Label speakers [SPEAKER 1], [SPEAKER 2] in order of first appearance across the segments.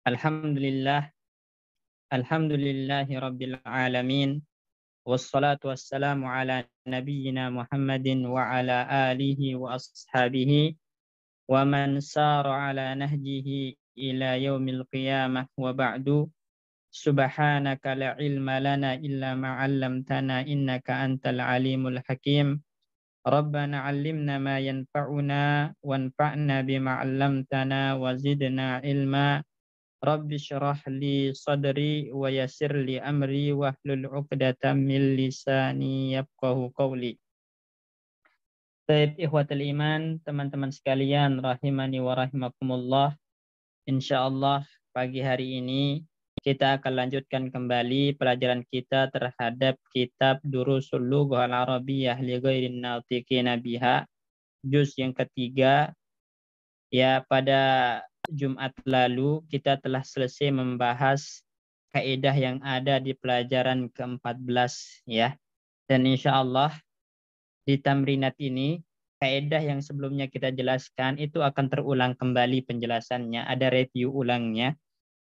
[SPEAKER 1] Alhamdulillah, alhamdulillahi rabbil alamin. Wassalatu wassalamu ala nabiyyina Muhammadin wa ala alihi wa ashabihi wa man sara ala nahjihi ila yaumil qiyamah wa ba'du. Subhanaka la ilma lana illa ma 'allamtana innaka antal alimul hakim. Rabbana 'allimna ma yanfa'una wanfa'na bima 'allamtana wa zidna ilma. Rabbi syrah li sadri wa yassir li amri wahlul 'uqdatam min lisani yafqahu qawli. Baik, ikhwatul iman, teman-teman sekalian rahimani wa rahimakumullah. Insyaallah pagi hari ini kita akan lanjutkan kembali pelajaran kita terhadap kitab Durusul Lughah Al-Arabiyyah li ghairin natiqina biha, juz yang ketiga. Ya, pada Jumat lalu kita telah selesai membahas kaidah yang ada di pelajaran ke-14 ya. Dan insya Allah di tamrinat ini kaidah yang sebelumnya kita jelaskan itu akan terulang kembali penjelasannya, ada review ulangnya.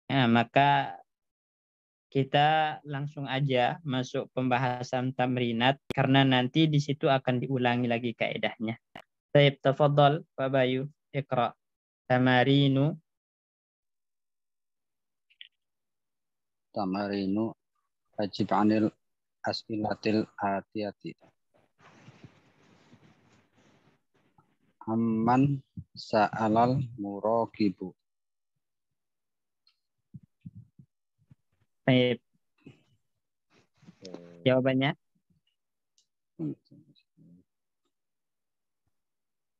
[SPEAKER 1] Nah, maka kita langsung aja masuk pembahasan tamrinat karena nanti di situ akan diulangi lagi kaidahnya. Baik, tafadhal Pak Bayu, Iqra. Tamarinu
[SPEAKER 2] ajib anil as'ilatil atiyati. Amman sa'alal muraqibu.
[SPEAKER 1] Baik. Jawabannya?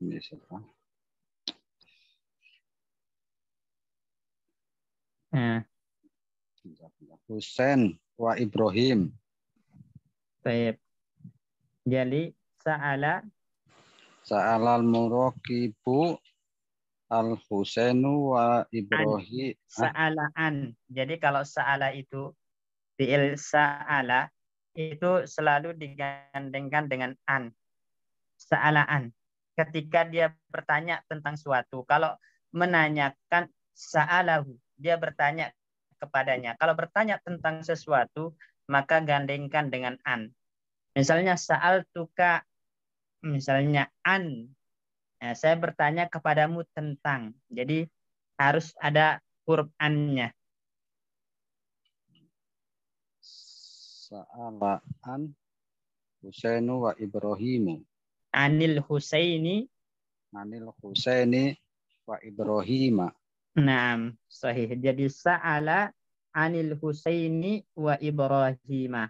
[SPEAKER 2] Ini siapa? Husain wa Ibrahim.
[SPEAKER 1] Baik. Jadi
[SPEAKER 2] Sa'alal muraqibu al-Husainu wa Ibrahim.
[SPEAKER 1] Sa'alaan. Jadi kalau sa'ala itu fi'il sa'ala itu selalu digandengkan dengan an. Sa'alaan. Ketika dia bertanya tentang suatu. Kalau menanyakan sa'alahu, dia bertanya kepadanya. Kalau bertanya tentang sesuatu, maka gandengkan dengan an. Misalnya sa'altuka, misalnya an. Nah, saya bertanya kepadamu tentang. Jadi harus ada huruf an-nya.
[SPEAKER 2] Sa'ala an Husainu wa Ibrahimu.
[SPEAKER 1] Anil Husaini
[SPEAKER 2] wa Ibrahima.
[SPEAKER 1] Naam, sahih. Jadi sa'ala anil Husaini wa Ibrahima.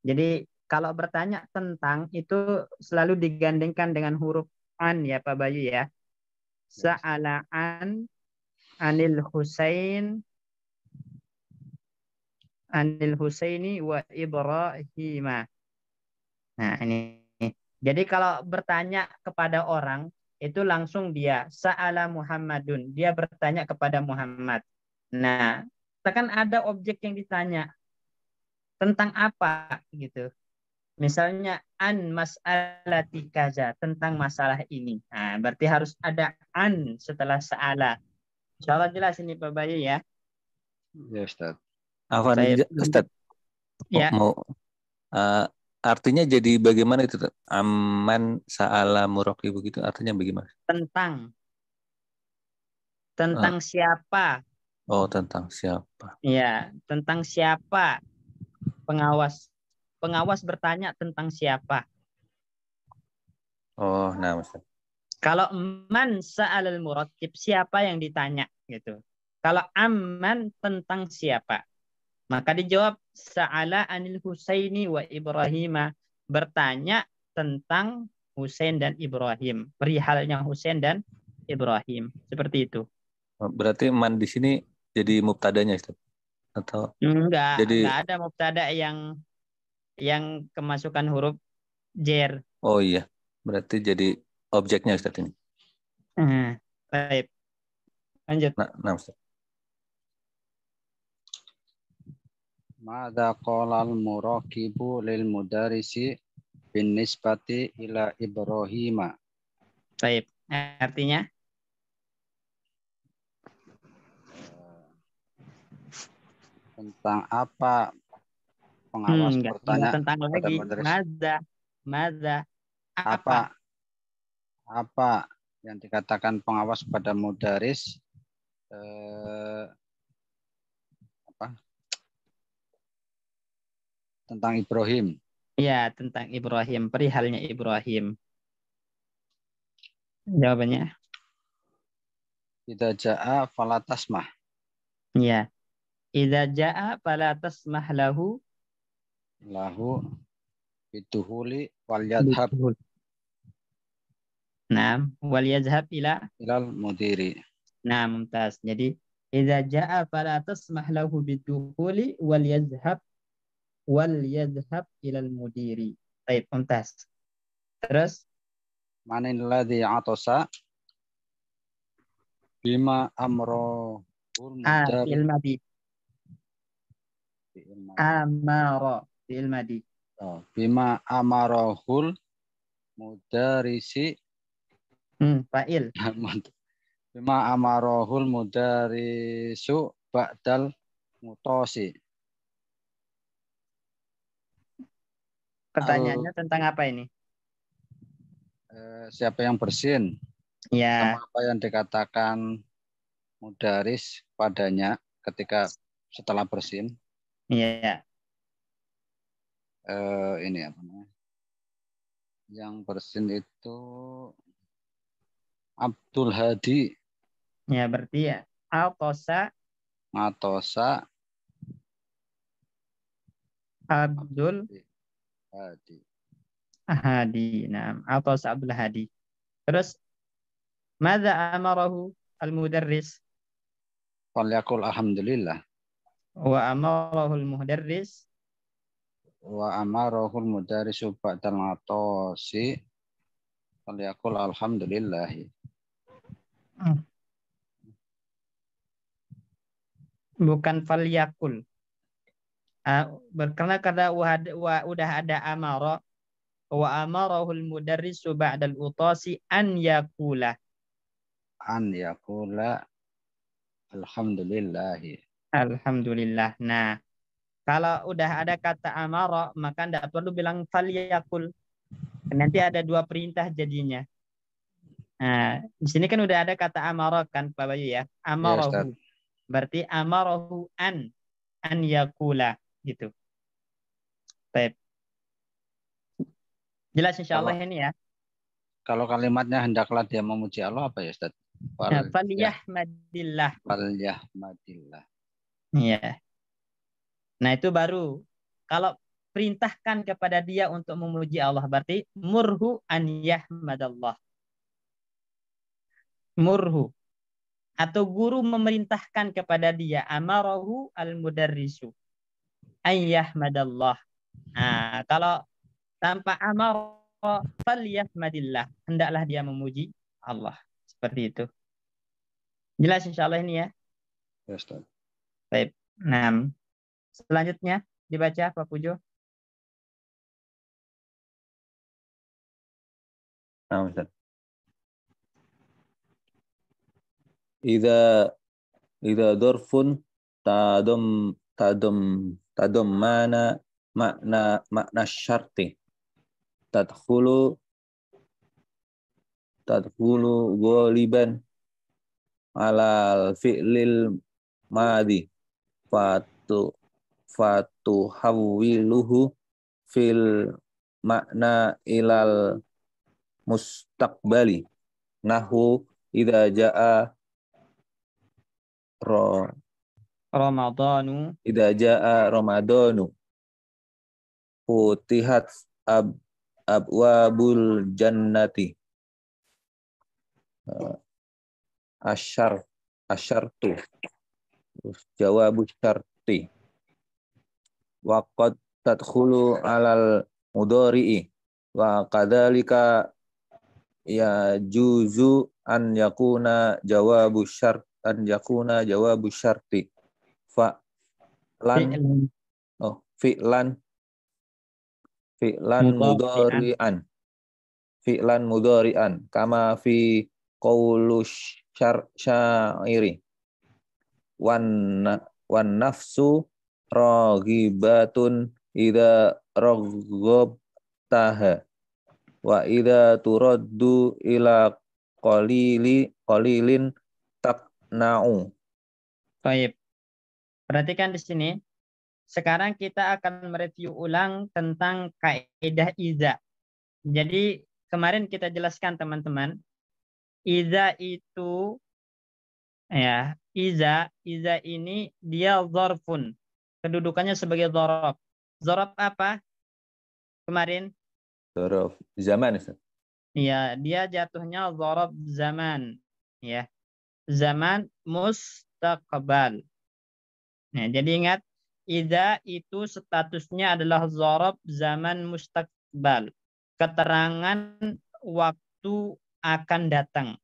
[SPEAKER 1] Jadi kalau bertanya tentang itu selalu digandengkan dengan huruf an ya Pak Bayu ya. Sa'ala anil Husaini wa Ibrahima. Nah, ini. Jadi kalau bertanya kepada orang itu langsung dia sa'ala Muhammadun, dia bertanya kepada Muhammad. Nah, kan ada objek yang ditanya tentang apa gitu. Misalnya an mas'alati kaza, tentang masalah ini. Nah, berarti harus ada an setelah sa'ala. Insyaallah jelas ini Pak Bayu ya.
[SPEAKER 2] Ya Ustaz.
[SPEAKER 3] Afwan Ustaz.
[SPEAKER 1] Ya.
[SPEAKER 3] Artinya jadi bagaimana itu? Aman sa'ala muraqibu begitu artinya bagaimana?
[SPEAKER 1] Tentang siapa?
[SPEAKER 3] Oh, tentang siapa?
[SPEAKER 1] Ya, tentang siapa pengawas. Pengawas bertanya tentang siapa.
[SPEAKER 3] Oh, nah Ustaz.
[SPEAKER 1] Kalau man sa'alal muraqib, siapa yang ditanya gitu. Kalau amman tentang siapa. Maka dijawab sa'ala anil Husaini wa Ibrahima, bertanya tentang Husain dan Ibrahim, perihalnya Husain dan Ibrahim. Seperti itu.
[SPEAKER 3] Berarti man di sini jadi mubtadanya Ustaz? Atau
[SPEAKER 1] enggak
[SPEAKER 3] jadi
[SPEAKER 1] ada mubtada yang kemasukan huruf jer.
[SPEAKER 3] Oh iya, berarti jadi objeknya Ustaz ini.
[SPEAKER 1] Baik. Lanjut.
[SPEAKER 3] Nah Ustaz.
[SPEAKER 2] Mada qalal muraqibu lil mudarisi bin nisbati ila Ibrahima.
[SPEAKER 1] Baik. Artinya?
[SPEAKER 2] Tentang apa pengawas
[SPEAKER 1] Enggak
[SPEAKER 2] bertanya
[SPEAKER 1] tentang
[SPEAKER 2] pada
[SPEAKER 1] lagi.
[SPEAKER 2] mudaris?
[SPEAKER 1] Maza.
[SPEAKER 2] Apa apa yang dikatakan pengawas pada mudaris apa tentang Ibrahim?
[SPEAKER 1] Ya, tentang Ibrahim, perihalnya Ibrahim. Jawabannya,
[SPEAKER 2] Idza jaa fala tasmah.
[SPEAKER 1] ya. Idza jaa fala tasmah lahu
[SPEAKER 2] Lahu biduhuli wal yadhab
[SPEAKER 1] bidkhul. Naam, wal yazhab ila.
[SPEAKER 2] ilal mudiri.
[SPEAKER 1] Nah, mumtaz. Jadi, idza jaa fala tasmah lahu bidukhuli wal yazhab ila al-mudiri. Baik, mumtaz. Terus,
[SPEAKER 2] Manin ladzi atasa bima amrohul mudari.
[SPEAKER 1] fi'il madi. Amara, fi'il madi.
[SPEAKER 2] Bima amarohul mudarisi.
[SPEAKER 1] Fa'il.
[SPEAKER 2] Bima amarohul mudarisu ba'dal mutosi.
[SPEAKER 1] Pertanyaannya tentang apa ini?
[SPEAKER 2] Siapa yang bersin?
[SPEAKER 1] Ya,
[SPEAKER 2] Sama apa yang dikatakan mudaris padanya ketika setelah bersin?
[SPEAKER 1] ya.
[SPEAKER 2] Ini apa namanya? Yang bersin itu Abdul Hadi.
[SPEAKER 1] Ya, berarti ya. Al-Qosa
[SPEAKER 2] Matosa
[SPEAKER 1] Abdul
[SPEAKER 2] Hadi.
[SPEAKER 1] Hadi. Nah, Al-Qosa Abdul Hadi. Terus, Mada amarahu al-mudarris?
[SPEAKER 2] Falyakul alhamdulillah.
[SPEAKER 1] Wa amarahu al-mudarris?
[SPEAKER 2] Wa amarahul mudarisu ba'dal matosi. Falyakul alhamdulillahi.
[SPEAKER 1] Bukan falyakul. Karena udah ada amara. Wa amarahul mudarrisu ba'dal utasi an yakula.
[SPEAKER 2] An yakula alhamdulillahi.
[SPEAKER 1] Alhamdulillah. Nah, kalau udah ada kata amara, maka tidak perlu bilang falyakul. Nanti ada dua perintah jadinya. Nah, di sini kan udah ada kata amara kan Pak Bayu ya.
[SPEAKER 2] Ya, Ustaz.
[SPEAKER 1] Amarahu. Berarti amarahu an yakula gitu. Baik. Jelas insya Allah ini ya.
[SPEAKER 2] Kalau kalimatnya hendaklah dia memuji Allah apa ya Ustaz?
[SPEAKER 1] Falyahmadillah.
[SPEAKER 2] Falyahmadillah.
[SPEAKER 1] Iya. Nah, itu baru. Kalau perintahkan kepada dia untuk memuji Allah berarti murhu an yahmadallah. Murhu. Atau guru memerintahkan kepada dia amarahu al-mudarrisu an yahmadallah. Nah, kalau tanpa amar falyahmadillah, hendaklah dia memuji Allah. Seperti itu. Jelas insya Allah ini ya.
[SPEAKER 2] Ya, Ustaz.
[SPEAKER 1] Baik. Nah, selanjutnya dibaca Pak Pujo.
[SPEAKER 3] Nah, Ustaz. Idza dorfun tadom mana makna syarti tadkhulu ghaliban alal fi'lil madi fatuhawwiluhu fil makna ilal mustaqbali nahu idza jaa
[SPEAKER 1] Ramadhanu
[SPEAKER 3] Ramadhanu futihat abwabul jannati asyartu jawabu syarti waqad tadkhulu alal mudhari'i wa kadzalika ya juzu an yakuna jawabu syarti fi'lan mudhari'an kama fi qaulus syairi wan nafsu raghibatun idza raghhabtaha wa idza turaddu ila qalilin taqna'u.
[SPEAKER 1] Baik. Perhatikan di sini. Sekarang kita akan mereview ulang tentang kaidah iza. Jadi kemarin kita jelaskan teman-teman, iza itu ya, iza ini dia dzarfun. Kedudukannya sebagai dzaraf. Dzaraf apa? Kemarin?
[SPEAKER 3] Dzaraf zaman, Ustaz.
[SPEAKER 1] Ya, dia jatuhnya dzaraf zaman, ya. Zaman mustaqbal. Nah, jadi ingat, idza itu statusnya adalah dzaraf zaman mustaqbal. Keterangan waktu akan datang.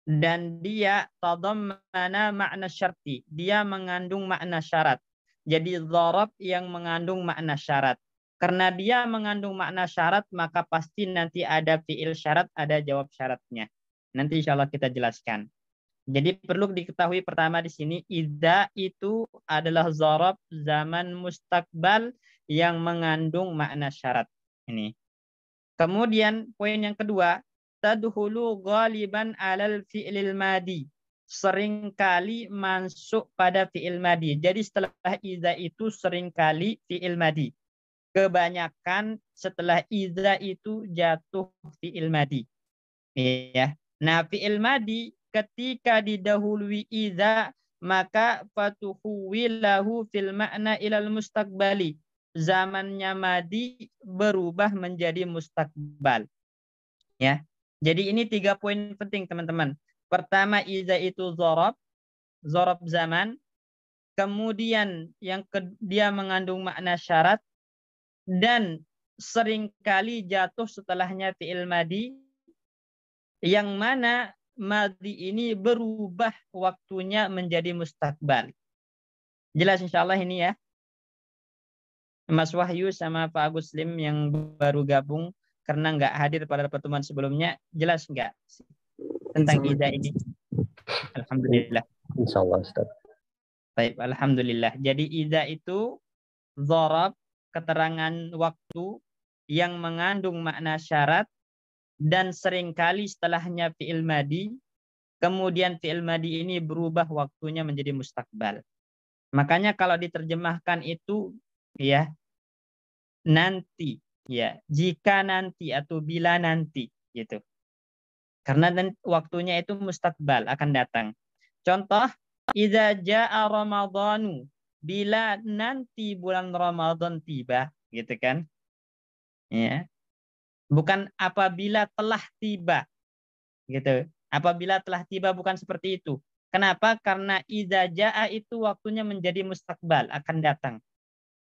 [SPEAKER 1] Dan dia tadammana makna syarti. Dia mengandung makna syarat. Jadi dzaraf yang mengandung makna syarat. Karena dia mengandung makna syarat, maka pasti nanti ada fiil syarat, ada jawab syaratnya. Nanti insya Allah kita jelaskan. Jadi perlu diketahui pertama di sini, idza itu adalah dzaraf zaman mustaqbal yang mengandung makna syarat. Ini. Kemudian poin yang kedua, tadhulu ghaliban alal fi'lil madi. Seringkali masuk pada fi'il madi. Jadi setelah idza itu seringkali fi'il madi. Kebanyakan setelah idza itu jatuh fi'il madi. Ya. Nah, fi'il madi ketika didahului idza maka fatuhuwilahu fil makna ilal mustaqbali. Zamannya madi berubah menjadi mustakbal. Ya. Jadi ini 3 poin penting teman-teman. Pertama, idza itu dzaraf zaman. Kemudian dia mengandung makna syarat dan seringkali jatuh setelahnya fi'il madi yang mana madi ini berubah waktunya menjadi mustakbal. Jelas insyaallah ini ya. Mas Wahyu sama Pak Agus Lim yang baru gabung karena nggak hadir pada pertemuan sebelumnya, jelas nggak tentang idza ini? Alhamdulillah.
[SPEAKER 4] Insyaallah Ustaz.
[SPEAKER 1] Baik, alhamdulillah. Jadi idza itu dzaraf, keterangan waktu yang mengandung makna syarat dan seringkali setelahnya fi'il madi, kemudian fi'il madi ini berubah waktunya menjadi mustakbal. Makanya kalau diterjemahkan itu ya nanti, ya jika nanti atau bila nanti gitu. Karena waktunya itu mustakbal akan datang. Contoh, idza jaa ramadhanu, bila nanti bulan Ramadan tiba, gitu kan? Ya. Bukan apabila telah tiba. Gitu. Apabila telah tiba bukan seperti itu. Kenapa? Karena idza jaa itu waktunya menjadi mustakbal, akan datang.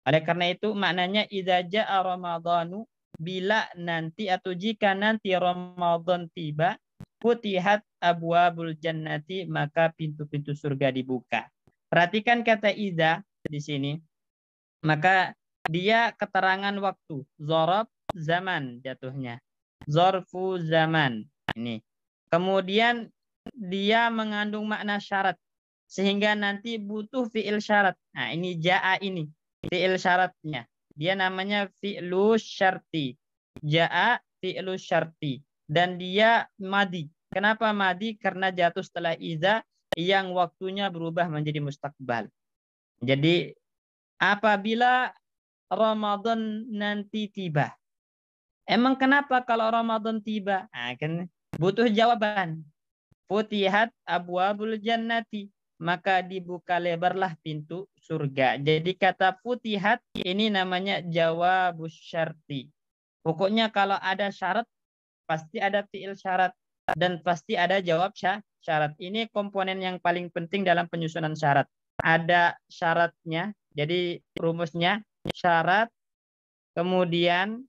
[SPEAKER 1] Oleh karena itu maknanya idza jaa ramadhanu, bila nanti atau jika nanti Ramadan tiba, futihat abwabul jannati, maka pintu-pintu surga dibuka. Perhatikan kata idza di sini. Maka dia keterangan waktu, dzaraf zaman jatuhnya. Dzarfu zaman. Ini. Kemudian dia mengandung makna syarat sehingga nanti butuh fiil syarat. Nah, ini jaa ini fiil syaratnya. Dia namanya fi'lu syarti. Jaa fi'lu syarti. Dan dia madi. Kenapa madi? Karena jatuh setelah idza yang waktunya berubah menjadi mustakbal. Jadi apabila Ramadan nanti tiba. Emang kenapa kalau Ramadan tiba? Nah, kan butuh jawaban. Futihat abwabul jannati, maka dibuka lebarlah pintu surga. Jadi kata futihat ini namanya jawabus syarti. Pokoknya kalau ada syarat pasti ada fiil syarat dan pasti ada jawab syarat. Ini komponen yang paling penting dalam penyusunan syarat. Ada syaratnya. Jadi rumusnya syarat, kemudian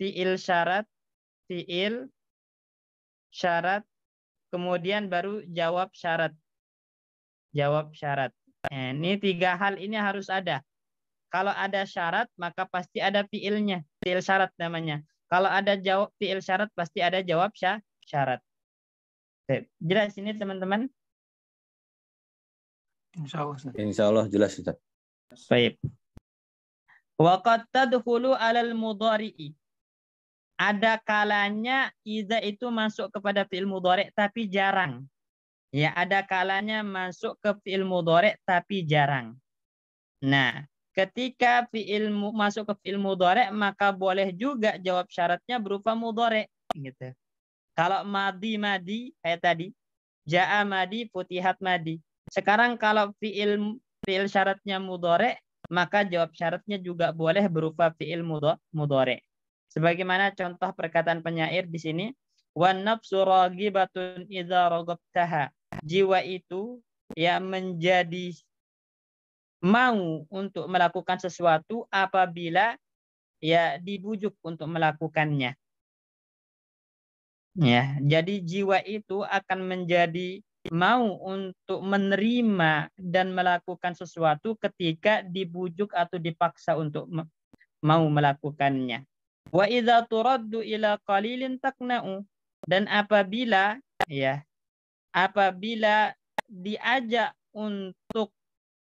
[SPEAKER 1] fiil syarat, kemudian baru jawab syarat. Jawab syarat. Ini 3 hal ini harus ada. Kalau ada syarat, maka pasti ada fiilnya. Fiil syarat namanya. Kalau ada jawab fiil syarat, pasti ada jawab syarat. Jelas ini teman-teman?
[SPEAKER 3] Insyaallah jelas Ustaz.
[SPEAKER 1] Baik. Wa qad tadkhulu 'alal mudhari'i. Ada kalanya idza itu masuk kepada fi'il mudhari' tapi jarang. Ya, ada kalanya masuk ke fi'il mudhari' tapi jarang. Nah, ketika masuk ke fi'il mudhari' maka boleh juga jawab syaratnya berupa mudhari' gitu. Kalau madi kayak tadi, ja'a madi, futihat madi. Sekarang kalau fi'il syaratnya mudhari', maka jawab syaratnya juga boleh berupa fi'il mudhari'. Sebagaimana contoh perkataan penyair di sini, wan nafsu ragibatun idza ragabtaha. Jiwa itu ya menjadi mau untuk melakukan sesuatu apabila ya dibujuk untuk melakukannya. Ya, jadi jiwa itu akan menjadi mau untuk menerima dan melakukan sesuatu ketika dibujuk atau dipaksa untuk mau melakukannya. Wa idza turaddu ila qalilin taqna'u, dan apabila diajak untuk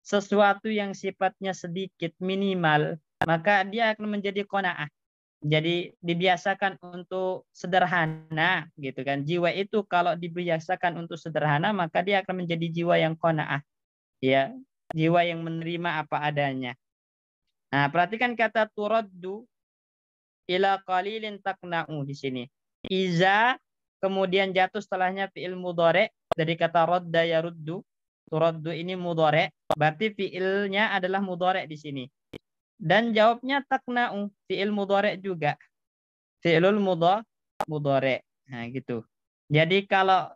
[SPEAKER 1] sesuatu yang sifatnya sedikit minimal, maka dia akan menjadi qanaah. Jadi dibiasakan untuk sederhana gitu kan. Jiwa itu kalau dibiasakan untuk sederhana maka dia akan menjadi jiwa yang qanaah. Ya, jiwa yang menerima apa adanya. Nah, perhatikan kata turaddu ila qalilin taqna'u di sini. Iza kemudian jatuh setelahnya fi'il mudhari' dari kata radda yaruddu. Turaddu ini mudhari', berarti fi'ilnya adalah mudhari' di sini. Dan jawabnya taqna'u, fi'il mudhari' juga. Fi'ilul mudhari'. Nah, gitu. Jadi kalau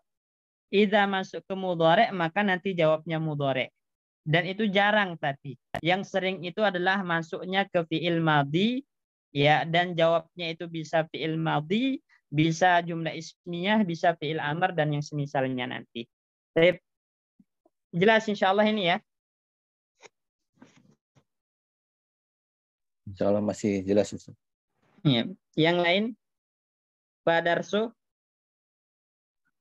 [SPEAKER 1] iza masuk ke mudhari' maka nanti jawabnya mudhari'. Dan itu jarang tapi. Yang sering itu adalah masuknya ke fi'il madhi. Ya, dan jawabnya itu bisa fi'il madhi, bisa jumlah ismiyah, bisa fi'il amr dan yang semisalnya nanti. Baik. Jelas insyaallah ini ya.
[SPEAKER 3] Insya Allah masih jelas.
[SPEAKER 1] Ya. Yang lain, Pak Darso.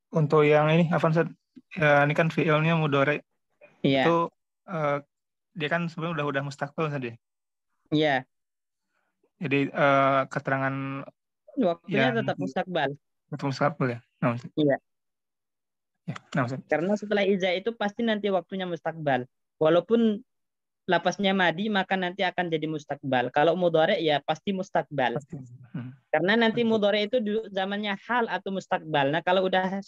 [SPEAKER 4] Untuk yang ini, Afan, ya, ini kan fi'ilnya mudhari.
[SPEAKER 1] Iya.
[SPEAKER 4] Itu dia kan sebenarnya udah mustaqbal tadi.
[SPEAKER 1] Iya.
[SPEAKER 4] Jadi keterangan
[SPEAKER 1] waktunya
[SPEAKER 4] yang
[SPEAKER 1] tetap mustaqbal.
[SPEAKER 4] Tetap mustaqbal ya. Nah,
[SPEAKER 1] Iya.
[SPEAKER 4] Ya, nah,
[SPEAKER 1] karena setelah iza itu pasti nanti waktunya mustaqbal. Walaupun lapasnya madi maka nanti akan jadi mustaqbal. Kalau mudhari ya pasti mustaqbal. Karena nanti mudhari itu dulu zamannya hal atau mustaqbal. Nah, kalau udah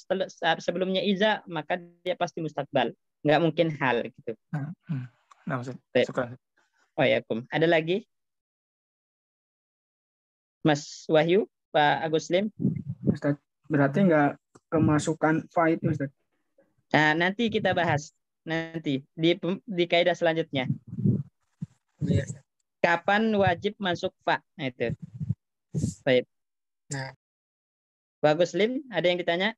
[SPEAKER 1] sebelumnya iza maka dia pasti mustaqbal. Nggak mungkin hal gitu.
[SPEAKER 4] Nah, syukur.
[SPEAKER 1] Oh ya, Kum. Ada lagi? Mas Wahyu, Pak Aguslim?
[SPEAKER 5] Ustaz, berarti nggak kemasukan fa itu, Ustaz?
[SPEAKER 1] Nah, nanti kita bahas. Nanti di kaidah selanjutnya.
[SPEAKER 5] Iya.
[SPEAKER 1] Kapan wajib masuk fa? Nah, itu. Baik.
[SPEAKER 5] Nah.
[SPEAKER 1] Bagus, Lim. Ada yang ditanya?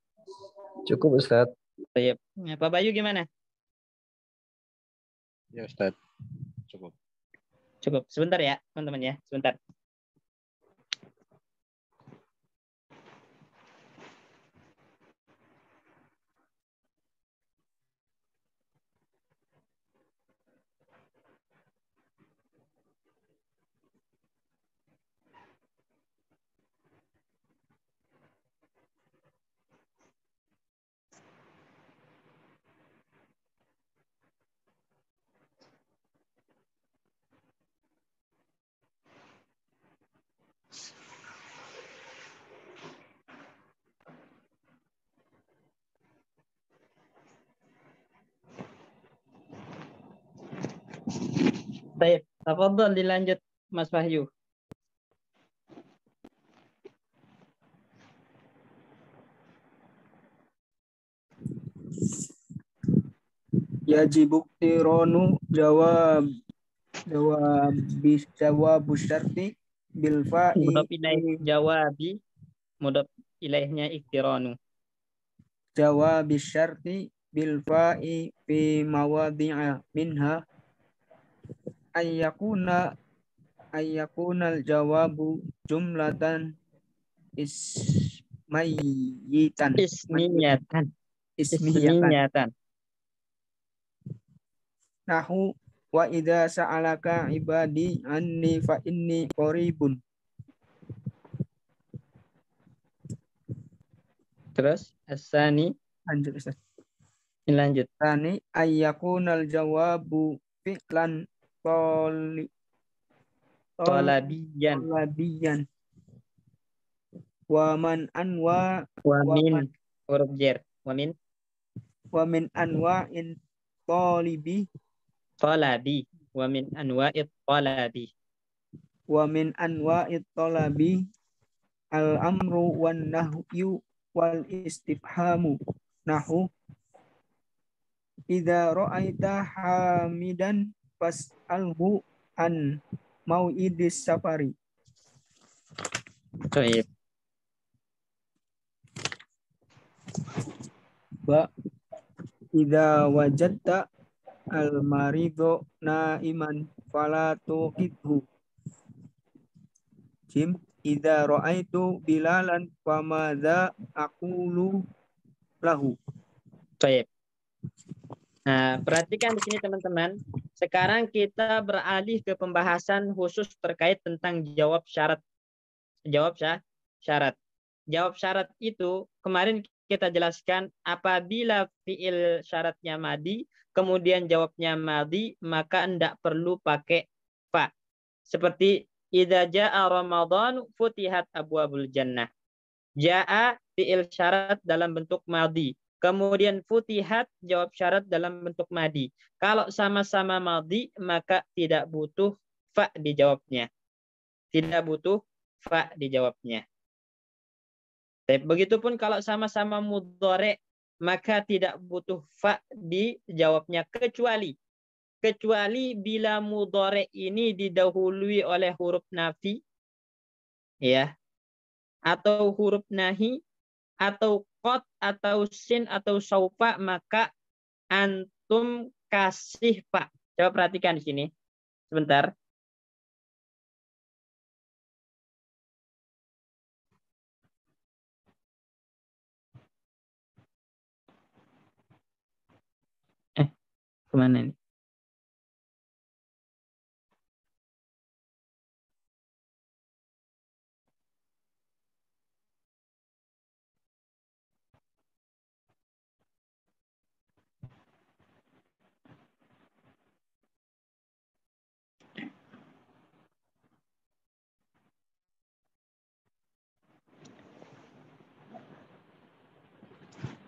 [SPEAKER 3] Cukup, Ustaz.
[SPEAKER 1] Baik. Nah, Pak Bayu gimana?
[SPEAKER 2] Ya, Ustaz. Cukup.
[SPEAKER 1] Cukup. Sebentar ya, teman-teman ya. Sebentar. Baik, tafadhol dilanjut Mas Wahyu.
[SPEAKER 5] Yajibu tironu jawab syarti bil fa'i
[SPEAKER 1] Mudhaf ilaih jawabi, mudhaf ilaihnya iktiranu.
[SPEAKER 5] jawab syarti bil fa'i fi mawadhi'a minha ayyakuna al jawabu jumlatan ismiyatan.
[SPEAKER 1] Ismiyatan.
[SPEAKER 5] Nahu Wa idza sa'alaka ibadi anni fa inni qaribun.
[SPEAKER 1] Terus asani
[SPEAKER 5] Lanjut Ustaz.
[SPEAKER 1] lanjut.
[SPEAKER 5] Tani ayyakunal jawabu fi'lan toli
[SPEAKER 1] Talabiyan
[SPEAKER 5] tolabiyan wa man anwa
[SPEAKER 1] wa
[SPEAKER 5] wa
[SPEAKER 1] min
[SPEAKER 5] man
[SPEAKER 1] huruf jar
[SPEAKER 5] wa min anwa'in talibi
[SPEAKER 1] talabi wa min anwa'it talabi.
[SPEAKER 5] wa min anwa'it talabi al amru wan nahyu wal istifhamu nahu idza ra'aita hamidan fas'alhu an mau'idis safari.
[SPEAKER 1] Baik.
[SPEAKER 5] Ba idza wajadta al marido naiman fala tuqidhu. Jim idza ra'aitu bilalan famadza aqulu lahu.
[SPEAKER 1] Baik. Nah, perhatikan di sini teman-teman. Sekarang kita beralih ke pembahasan khusus terkait tentang jawab syarat. Syarat. Jawab syarat itu kemarin kita jelaskan apabila fiil syaratnya madi, kemudian jawabnya madi, maka tidak perlu pakai fa. Seperti idza jaa Ramadan futihat abwabul jannah. Jaa fiil syarat dalam bentuk madi. Kemudian futihat jawab syarat dalam bentuk madi. Kalau sama-sama madi maka tidak butuh fa dijawabnya. Tidak butuh fa dijawabnya. Begitupun kalau sama-sama mudhari maka tidak butuh fa dijawabnya kecuali bila mudhari ini didahului oleh huruf nafi ya atau huruf nahi atau qad atau sin atau saufa maka antum kasih fa. Coba perhatikan di sini. Sebentar. Kemana ini?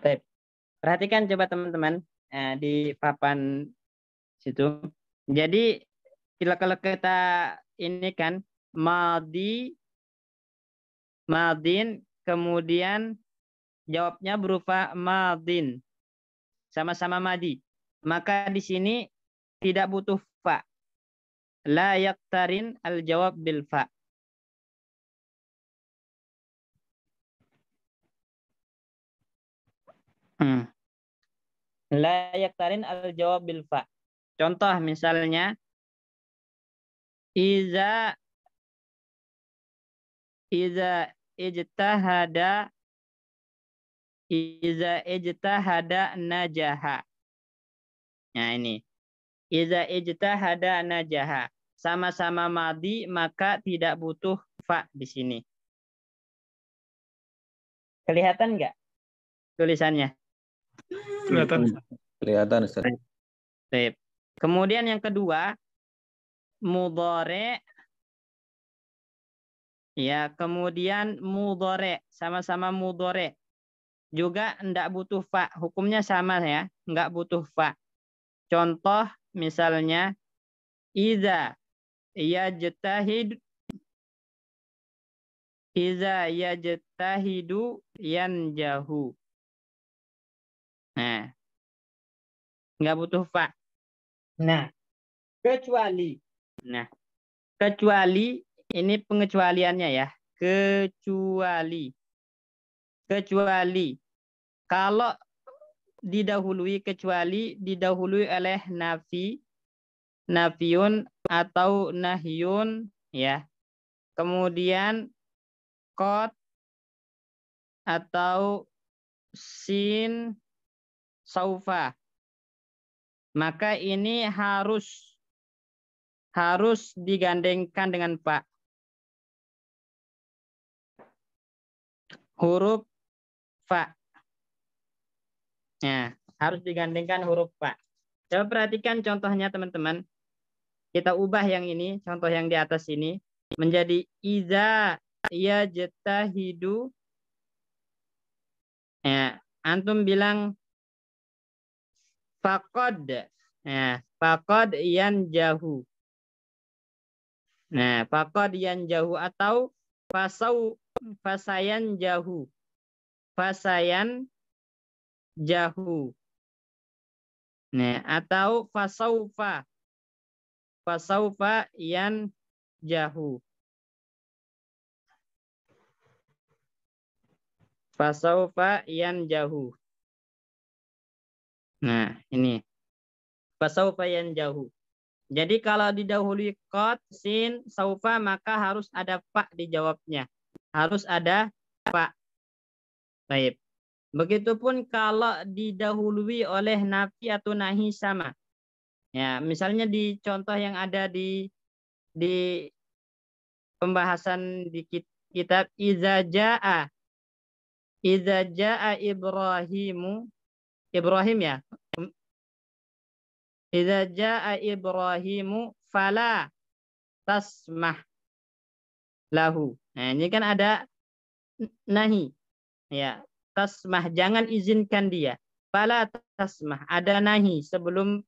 [SPEAKER 1] Baik. Perhatikan coba teman-teman di papan situ. Jadi kalau kita ini kan madin kemudian jawabnya berupa madin sama-sama madi. Maka di sini tidak butuh fa. La yaktarin al jawab bil fa. La yaktarin al jawab bil fa. Contoh misalnya iza ijtahada najaha. Nah ini. Iza ijtahada najaha. Sama-sama madi maka tidak butuh fa di sini. Kelihatan nggak tulisannya?
[SPEAKER 4] Kelihatan.
[SPEAKER 3] Kelihatan Ustaz.
[SPEAKER 1] Baik. Kemudian yang kedua mudhari ya, kemudian mudhari sama-sama mudhari juga enggak butuh fa, hukumnya sama ya, enggak butuh fa. Contoh misalnya iza yajtahidu yanjahu. Nah, enggak butuh fa. Nah, kecuali ini pengecualiannya ya. Kecuali kalau didahului oleh nafiun atau nahyun ya. Kemudian qad atau sin saufa. Maka ini harus harus digandengkan dengan fa. Huruf fa. Ya, harus digandengkan huruf fa. Coba perhatikan contohnya teman-teman. Kita ubah yang ini, contoh yang di atas ini menjadi iza yajtahidu. Ya, antum bilang faqad. Ya, faqad yanjahu. Nah, faqad yanjahu atau fasayan jahu. Fasayan jahu. Nah, atau fasaufa. Fasaufa yanjahu. Fasaufa yanjahu. Nah, ini. Fasaufa yanjahu. Jadi kalau didahului qad, sin, saufa maka harus ada fa dijawabnya. Harus ada fa. Baik. Begitupun kalau didahului oleh nafi atau nahi sama. Ya, misalnya di contoh yang ada di pembahasan di kitab Iza jaa Ibrahimu. Ibrahim ya. Iza jaa Ibrahimu fala tasmah lahu. Nah, ini kan ada nahi. Ya, tasmah, jangan izinkan dia. Fala tasmah, ada nahi sebelum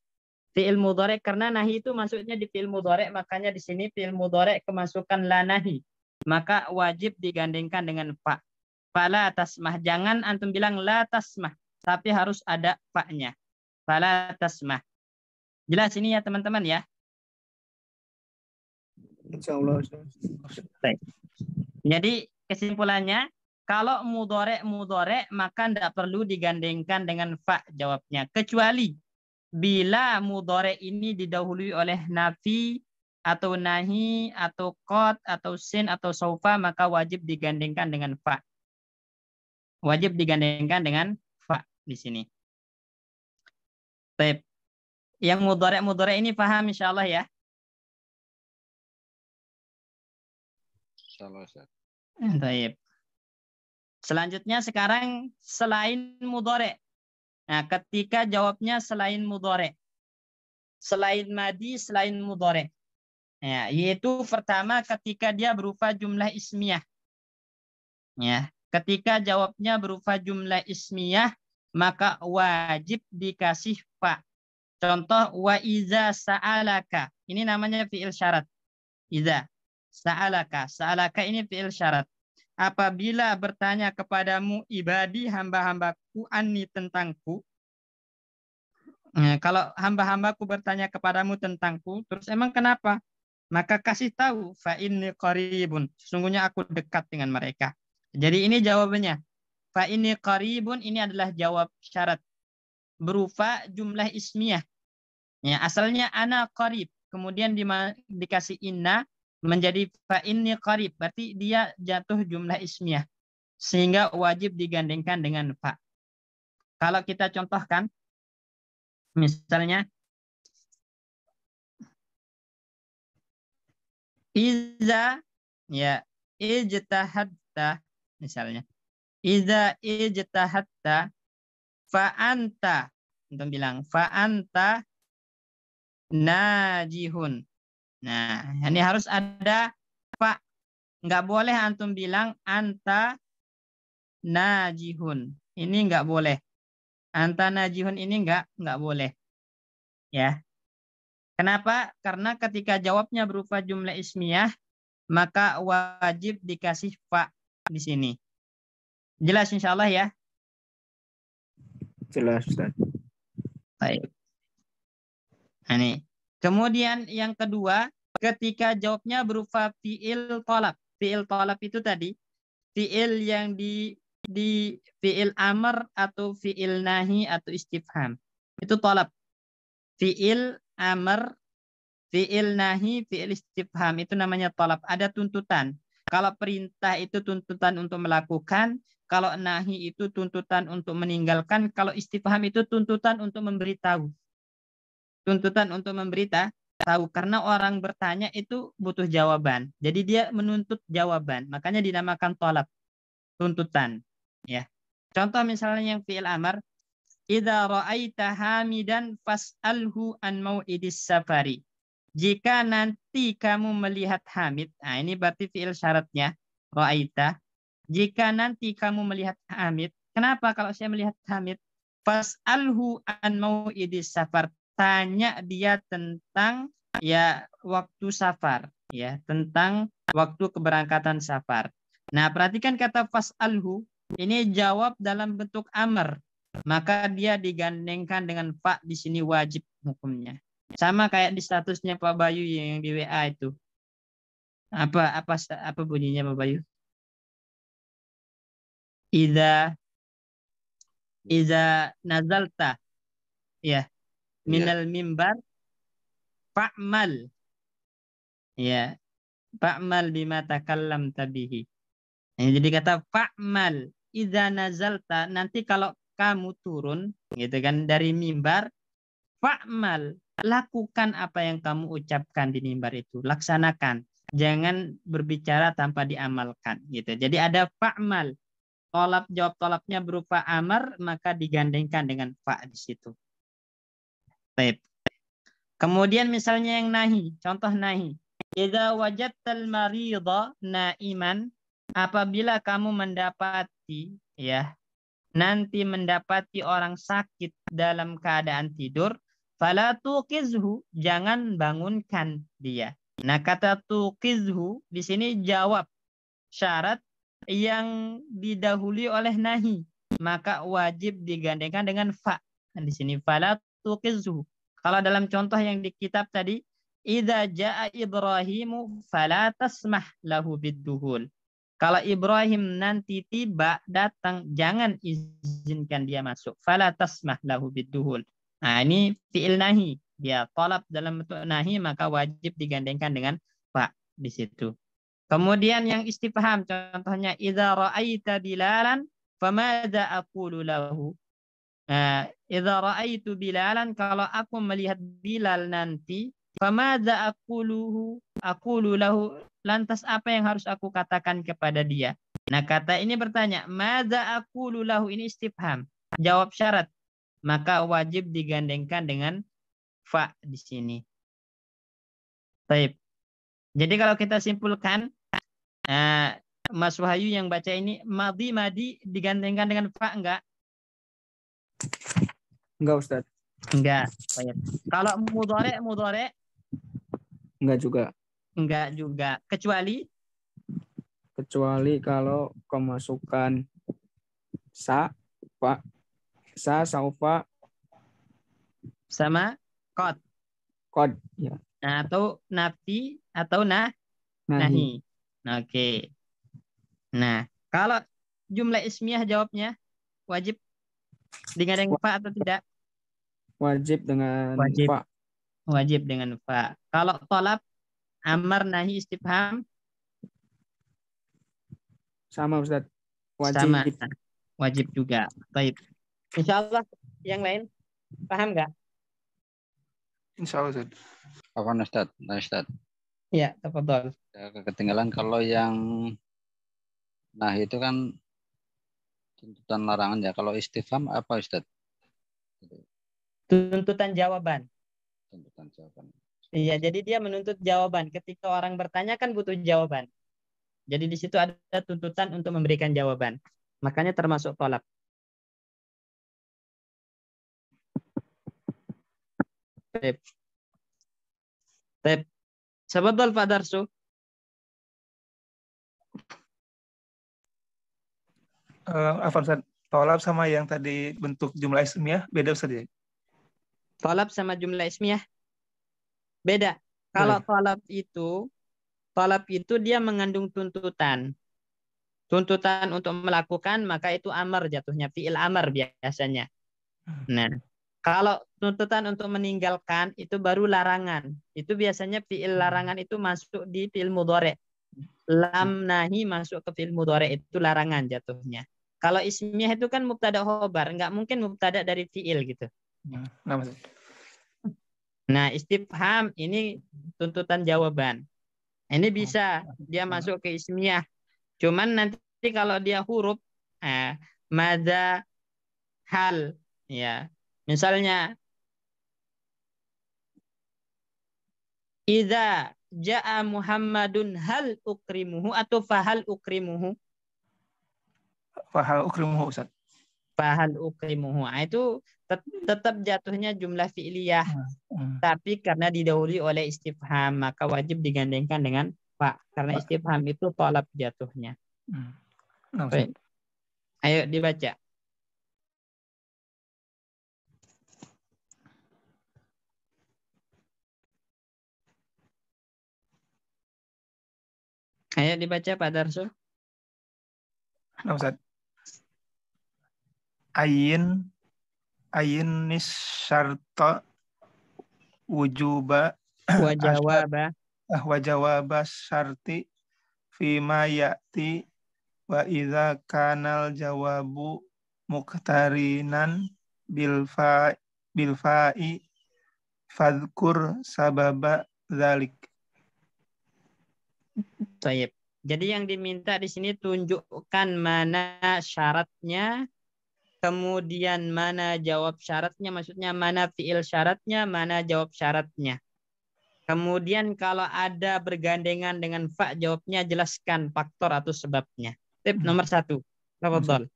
[SPEAKER 1] fi'il mudhari, karena nahi itu masuknya di fi'il mudhari, makanya di sini fi'il mudhari kemasukan la nahi. Maka wajib digandengkan dengan fa. Fala tasmah, jangan antum bilang la tasmah, tapi harus ada fa-nya. Fala tasmah. Jelas ini ya teman-teman ya?
[SPEAKER 5] Insyaallah.
[SPEAKER 1] Jadi kesimpulannya, kalau mudhari maka tidak perlu digandengkan dengan fa jawabnya. Kecuali bila mudhari ini didahului oleh nafi atau nahi atau qad atau sin atau saufa, maka wajib digandengkan dengan fa. Wajib digandengkan dengan fa di sini. Baik. Yang mudhari ini paham insyaallah ya?
[SPEAKER 2] Insyaallah Ustaz.
[SPEAKER 1] Baik. Selanjutnya sekarang selain mudhari. Nah, ketika jawabnya selain mudhari. Selain madi, selain mudhari. Ya, yaitu pertama ketika dia berupa jumlah ismiyah. Ya, ketika jawabnya berupa jumlah ismiyah, maka wajib dikasih fa. Contoh wa iza sa'alaka. Ini namanya fi'il syarat. Iza sa'alaka. Sa'alaka ini fi'il syarat. Apabila bertanya kepadamu ibadi hamba-hambaku anni tentangku. Nah, kalau hamba-hambaku bertanya kepadamu tentangku, terus emang kenapa? Maka kasih tahu fa inni qaribun. Sesungguhnya aku dekat dengan mereka. Jadi ini jawabannya. Fa inni qaribun ini adalah jawab syarat berupa jumlah ismiyah. Ya, asalnya ana qarib, kemudian dikasih inna menjadi fa inni qarib, berarti dia jatuh jumlah ismiyah sehingga wajib digandengkan dengan fa. Kalau kita contohkan misalnya iza ya ijtahadta, misalnya iza ijtahadta fa anta, untuk bilang fa anta najihun. Nah, ini harus ada fa. Nggak boleh antum bilang anta najihun. Ini nggak boleh. Anta najihun ini nggak boleh. Ya. Kenapa? Karena ketika jawabnya berupa jumlah ismiyah, maka wajib dikasih fa di sini. Jelas insyaallah ya?
[SPEAKER 5] Jelas, Ustaz.
[SPEAKER 1] Baik. Ini. Kemudian yang kedua, ketika jawabnya berupa fi'il tolab. Fi'il tolab itu tadi, fi'il yang di fi'il amr atau fi'il nahi atau istifham. Itu tolab. Fi'il amr, fi'il nahi, fi'il istifham. Itu namanya tolab. Ada tuntutan. Kalau perintah itu tuntutan untuk melakukan, kalau nahi itu tuntutan untuk meninggalkan, kalau istifham itu tuntutan untuk memberitahu. Tuntutan untuk tahu karena orang bertanya itu butuh jawaban. Jadi dia menuntut jawaban. Makanya dinamakan tolab, tuntutan. Ya. Contoh misalnya yang fi'il amar, idza ra'aita hamidan fas'alhu an mau'idis safari. Jika nanti kamu melihat Hamid, nah ini berarti fi'il syaratnya, ra'aita. Jika nanti kamu melihat Hamid, kenapa kalau saya melihat Hamid? Fas'alhu an mau'idis safar. Tanya dia tentang ya waktu safar, ya, tentang waktu keberangkatan safar. Nah, perhatikan kata fas'alhu, ini jawab dalam bentuk amr. Maka dia digandengkan dengan fa di sini wajib hukumnya. Sama kayak di statusnya Pak Bayu yang di WA itu. Apa bunyinya Pak Bayu? Iza nazalta ya minal mimbar fa'mal ya fa'mal bima takallam tabihi. Jadi kata fa'mal iza nazalta, nanti kalau kamu turun gitu kan dari mimbar, fa'mal, lakukan apa yang kamu ucapkan di mimbar itu, laksanakan. Jangan berbicara tanpa diamalkan gitu. Jadi ada fa'mal. Jawab tolabnya berupa amar, maka digandengkan dengan fa di situ. Baik. Kemudian misalnya yang nahi, contoh nahi. Idza wajadtal marida naiman, apabila kamu mendapati ya nanti mendapati orang sakit dalam keadaan tidur, fala tuqizhu, jangan bangunkan dia. Nah, kata tuqizhu di sini jawab syarat yang didahului oleh nahi, maka wajib digandengkan dengan fa. Nah, di sini fala tuqizhu. Kalau dalam contoh yang di kitab tadi, idza jaa Ibrahimu fala tasmah lahu bidduhul. Kalau Ibrahim nanti tiba datang, jangan izinkan dia masuk. Fala tasmah lahu bidduhul. Nah, ini fi'il nahi. Dia talab dalam bentuk nahi, maka wajib digandengkan dengan fa di situ. Kemudian yang istifham, contohnya idza ra'aita bilalan famadza aqulu lahu. Idza ra'aitu bilalan, kalau aku melihat Bilal nanti, famadza aqulu lahu, lantas apa yang harus aku katakan kepada dia? Nah, kata ini bertanya, madza aqulu lahu, ini istifham, jawab syarat. Maka wajib digandengkan dengan fa di sini. Baik. Jadi kalau kita simpulkan, Mas Wahyu yang baca ini, madi digandengkan dengan fa enggak?
[SPEAKER 5] Enggak, Ustaz.
[SPEAKER 1] Enggak. Baik. Kalau mudhari
[SPEAKER 5] Enggak juga.
[SPEAKER 1] enggak juga.
[SPEAKER 5] Kecuali kalau kemasukan sa, fa, saufa,
[SPEAKER 1] sama qad.
[SPEAKER 5] kod. Ya.
[SPEAKER 1] Nah, atau nafi atau nahi.
[SPEAKER 5] Nahi.
[SPEAKER 1] Oke. Nah, kalau jumlah ismiyah jawabnya wajib digandeng fa atau tidak?
[SPEAKER 5] Wajib dengan
[SPEAKER 1] Wajib.
[SPEAKER 5] fa.
[SPEAKER 1] Wajib dengan fa. Kalau tolab, amar, nahi, istifham,
[SPEAKER 5] Sama, Ustaz. Wajib.
[SPEAKER 1] sama. Wajib juga. Baik. Insya Allah yang lain paham nggak?
[SPEAKER 4] Insya Allah, Ustaz.
[SPEAKER 2] Apa Ustaz? Nah, Ustaz.
[SPEAKER 1] Ya, tafadhol.
[SPEAKER 2] Ketinggalan kalau yang nah itu kan tuntutan larangan ya. Kalau istifham apa Ustaz?
[SPEAKER 1] Tuntutan jawaban.
[SPEAKER 2] Tuntutan jawaban.
[SPEAKER 1] Iya, jadi dia menuntut jawaban. Ketika orang bertanya kan butuh jawaban. Jadi di situ ada tuntutan untuk memberikan jawaban. Makanya termasuk tolak. Tep. Sabadol Pak Darsu.
[SPEAKER 4] Apa Ustaz? Tolab sama yang tadi bentuk jumlah ismiyah beda Ustaz ya?
[SPEAKER 1] Tolab sama jumlah ismiyah beda. Kalau tolab itu dia mengandung tuntutan. Tuntutan untuk melakukan, maka itu amar jatuhnya, fi'il amar biasanya. Nah, kalau tuntutan untuk meninggalkan itu baru larangan. Itu biasanya fi'il larangan itu masuk di fi'il mudhari'. Lam nahi masuk ke fi'il mudhari' itu larangan jatuhnya. Kalau ismiyah itu kan mubtada khobar, nggak mungkin mubtada dari fi'il gitu.
[SPEAKER 4] Nah, Ustaz.
[SPEAKER 1] Nah, istifham ini tuntutan jawaban. Ini bisa dia masuk ke ismiyah. Cuman nanti kalau dia huruf, mada hal, ya. Misalnya, idza ja'a Muhammadun hal ukrimuhu atau fahal ukrimuhu.
[SPEAKER 4] Fahal ukrimuhu Ustaz.
[SPEAKER 1] Fahal ukrimuhu. Itu tetap jatuhnya jumlah fi'liyah. Tapi karena didahului oleh istifham, maka wajib digandengkan dengan fa. Karena istifham itu tolab jatuhnya. Baik. Ayo dibaca. Ayo dibaca Pak Darso.
[SPEAKER 4] Nah, Ustaz. Ayin syarta wujuba wajawaba syarti fima ya'ti wa idza kanal jawabu muqtarinan bil fa'i fadhkur sababa dzalik.
[SPEAKER 1] Baik. Jadi yang diminta di sini tunjukkan mana syaratnya, kemudian mana jawab syaratnya, maksudnya mana fiil syaratnya, mana jawab syaratnya. Kemudian kalau ada bergandengan dengan fa, jawabnya jelaskan faktor atau sebabnya. Tip nomor 1. Tafadhol.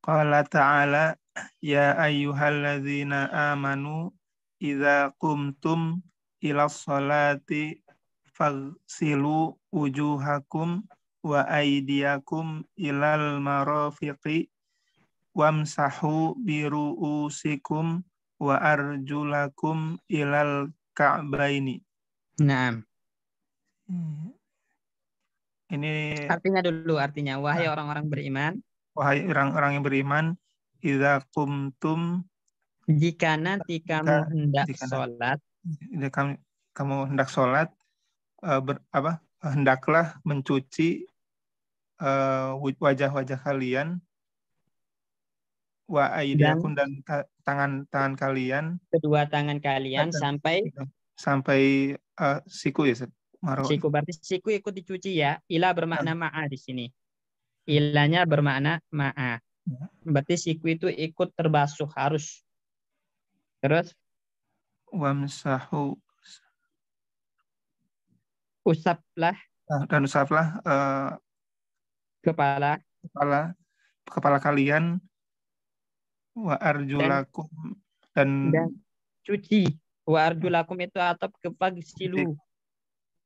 [SPEAKER 4] Qala ta'ala ya ayyuhalladzina amanu idza qumtum ila sholati faghsilu wujuhakum wa aydiyakum ilal marafiqi wamsahu biru'usikum wa arjulakum ilal ka'baini.
[SPEAKER 1] Naam.
[SPEAKER 4] Ini
[SPEAKER 1] Artinya dulu, artinya wahai orang-orang beriman,
[SPEAKER 4] wahai orang-orang yang beriman, idza qumtum,
[SPEAKER 1] jika nanti kamu hendak sholat,
[SPEAKER 4] kamu hendak sholat, hendaklah mencuci wajah-wajah kalian, wa aydiyakum, dan tangan kalian,
[SPEAKER 1] kedua tangan kalian sampai
[SPEAKER 4] siku ya.
[SPEAKER 1] Siku, berarti siku ikut dicuci ya. Ila bermakna ma'a di sini. Ilanya bermakna ma'a. Berarti siku itu ikut terbasuh harus. Terus
[SPEAKER 4] wamsahu,
[SPEAKER 1] usaplah,
[SPEAKER 4] dan usaplah
[SPEAKER 1] kepala
[SPEAKER 4] kalian, wa arjulakum, dan
[SPEAKER 1] cuci. Wa arjulakum itu atap ke fagsilu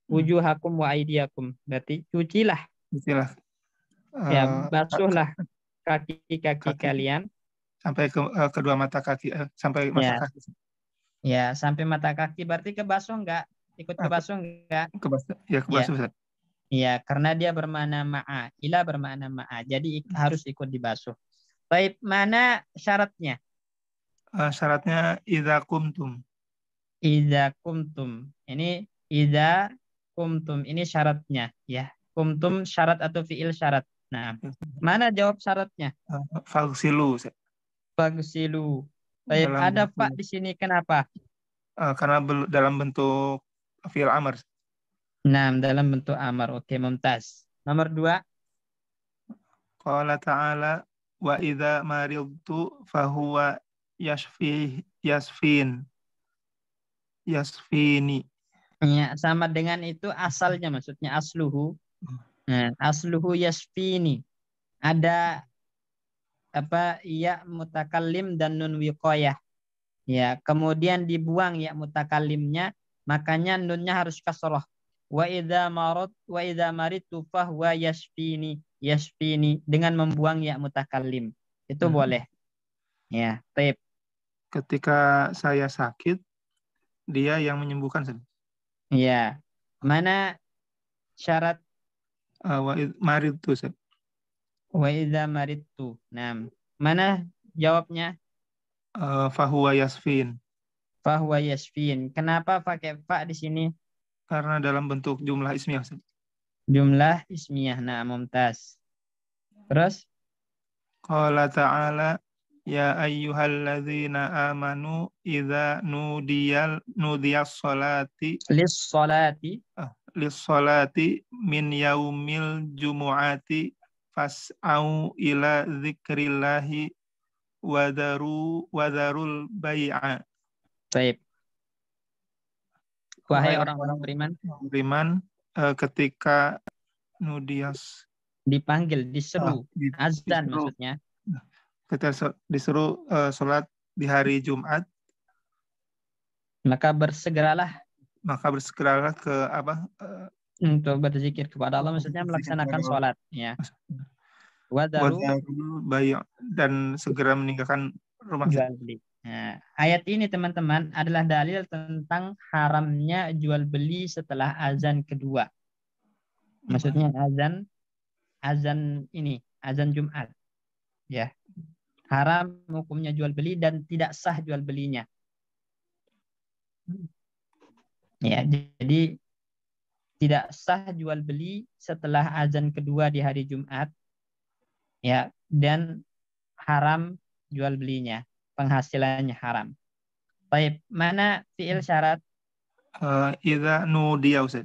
[SPEAKER 1] wujuhakum wa aydiyakum. Berarti cucilah. Ya, basuhlah kaki-kaki kalian
[SPEAKER 4] sampai ke kedua mata kaki, sampai mata kaki.
[SPEAKER 1] Ya, sampai mata kaki, berarti kebasuh enggak? Ikut kebasuh enggak?
[SPEAKER 4] Kebasuh.
[SPEAKER 1] Ya, karena dia bermakna ma'a. Ila bermakna ma'a. Jadi harus ikut dibasuh. Baik, mana syaratnya?
[SPEAKER 4] Syaratnya idza qumtum.
[SPEAKER 1] Idza qumtum. Ini idza qumtum. Ini syaratnya, ya. Qumtum syarat atau fiil syarat. Nah, mana jawab syaratnya?
[SPEAKER 4] Faghsilu.
[SPEAKER 1] Faghsilu. Baik, ada fa di sini, kenapa?
[SPEAKER 4] Karena dalam bentuk fi'il amr.
[SPEAKER 1] Nah, dalam bentuk amar. Oke, mumtaz. Nomor 2.
[SPEAKER 4] Qala ta'ala wa idza maridtu fahuwa yasfini.
[SPEAKER 1] Ya, sama dengan itu asalnya, maksudnya asluhu. Nah, asluhu yasfini. Ada ya mutakallim dan nun wiqayah. Ya, kemudian dibuang ya mutakallimnya, makanya nunnya harus kasroh. Wa idza maridtu fahuwa yasfini dengan membuang ya mutakallim. Itu boleh. Ya, taib.
[SPEAKER 4] Ketika saya sakit, dia yang menyembuhkan.
[SPEAKER 1] Ya. Mana syarat
[SPEAKER 4] maridtu?
[SPEAKER 1] Wa idza maridtu. Nah, mana jawabnya?
[SPEAKER 4] Fahuwa yasfin.
[SPEAKER 1] Fahuwa yasfin. Kenapa pakai fa di sini?
[SPEAKER 4] Karena dalam bentuk jumlah ismiyah.
[SPEAKER 1] Jumlah ismiyah. Nah, mumtaz. Terus?
[SPEAKER 4] Qala ta'ala Ya ayyuhalladzina amanu idza nudiyas salati
[SPEAKER 1] Lis-sholati.
[SPEAKER 4] lis-salati min yaumil jumu'ati fas'au ila dzikrillahi wadarul bai'a.
[SPEAKER 1] Baik. Wahai orang-orang beriman,
[SPEAKER 4] beriman ketika nudiyas
[SPEAKER 1] dipanggil, diseru, azan
[SPEAKER 4] disuruh,
[SPEAKER 1] maksudnya.
[SPEAKER 4] ketika disuruh sholat di hari Jumat,
[SPEAKER 1] Maka bersegeralah
[SPEAKER 4] maka bersegeralah ke
[SPEAKER 1] untuk berzikir kepada Allah, maksudnya melaksanakan sholat. Ya. Wadaru
[SPEAKER 4] wadarul bai' dan segera meninggalkan rumah
[SPEAKER 1] jual beli. Nah, ayat ini teman-teman adalah dalil tentang haramnya jual beli setelah azan kedua. Maksudnya azan ini, azan Jumat. Ya. Haram hukumnya jual beli dan tidak sah jual belinya. Ya, jadi tidak sah jual beli setelah azan kedua di hari Jumat. Ya, dan haram jual belinya, penghasilannya haram. Baik, mana fiil syarat?
[SPEAKER 4] Idza nudiya Ustaz.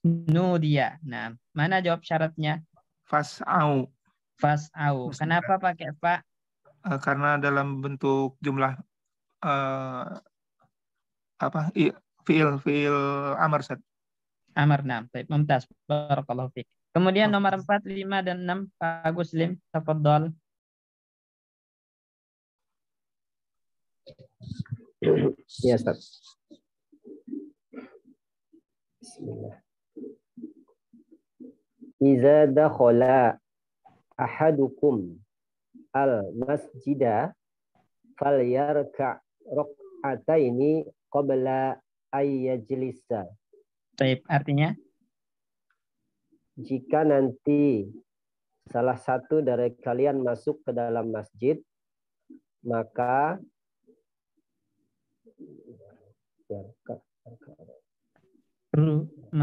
[SPEAKER 1] Nudiya. Nah, mana jawab syaratnya?
[SPEAKER 4] Fas'au.
[SPEAKER 1] Fas'au. Kenapa pakai fa?
[SPEAKER 4] Karena dalam bentuk jumlah fiil amar Ustaz.
[SPEAKER 1] Amar, nah. Baik, mumtaz. Barakallahu fiik. Kemudian nomor 4, 5 dan 6 Pak Agus Lim, tafadhol.
[SPEAKER 6] Ya, Ustaz. Bismillah. Iza dakhala ahadukum al-masjida falyarka' rak'ataini qabla ayyajlisa.
[SPEAKER 1] Baik, artinya?
[SPEAKER 6] Jika nanti salah satu dari kalian masuk ke dalam masjid, maka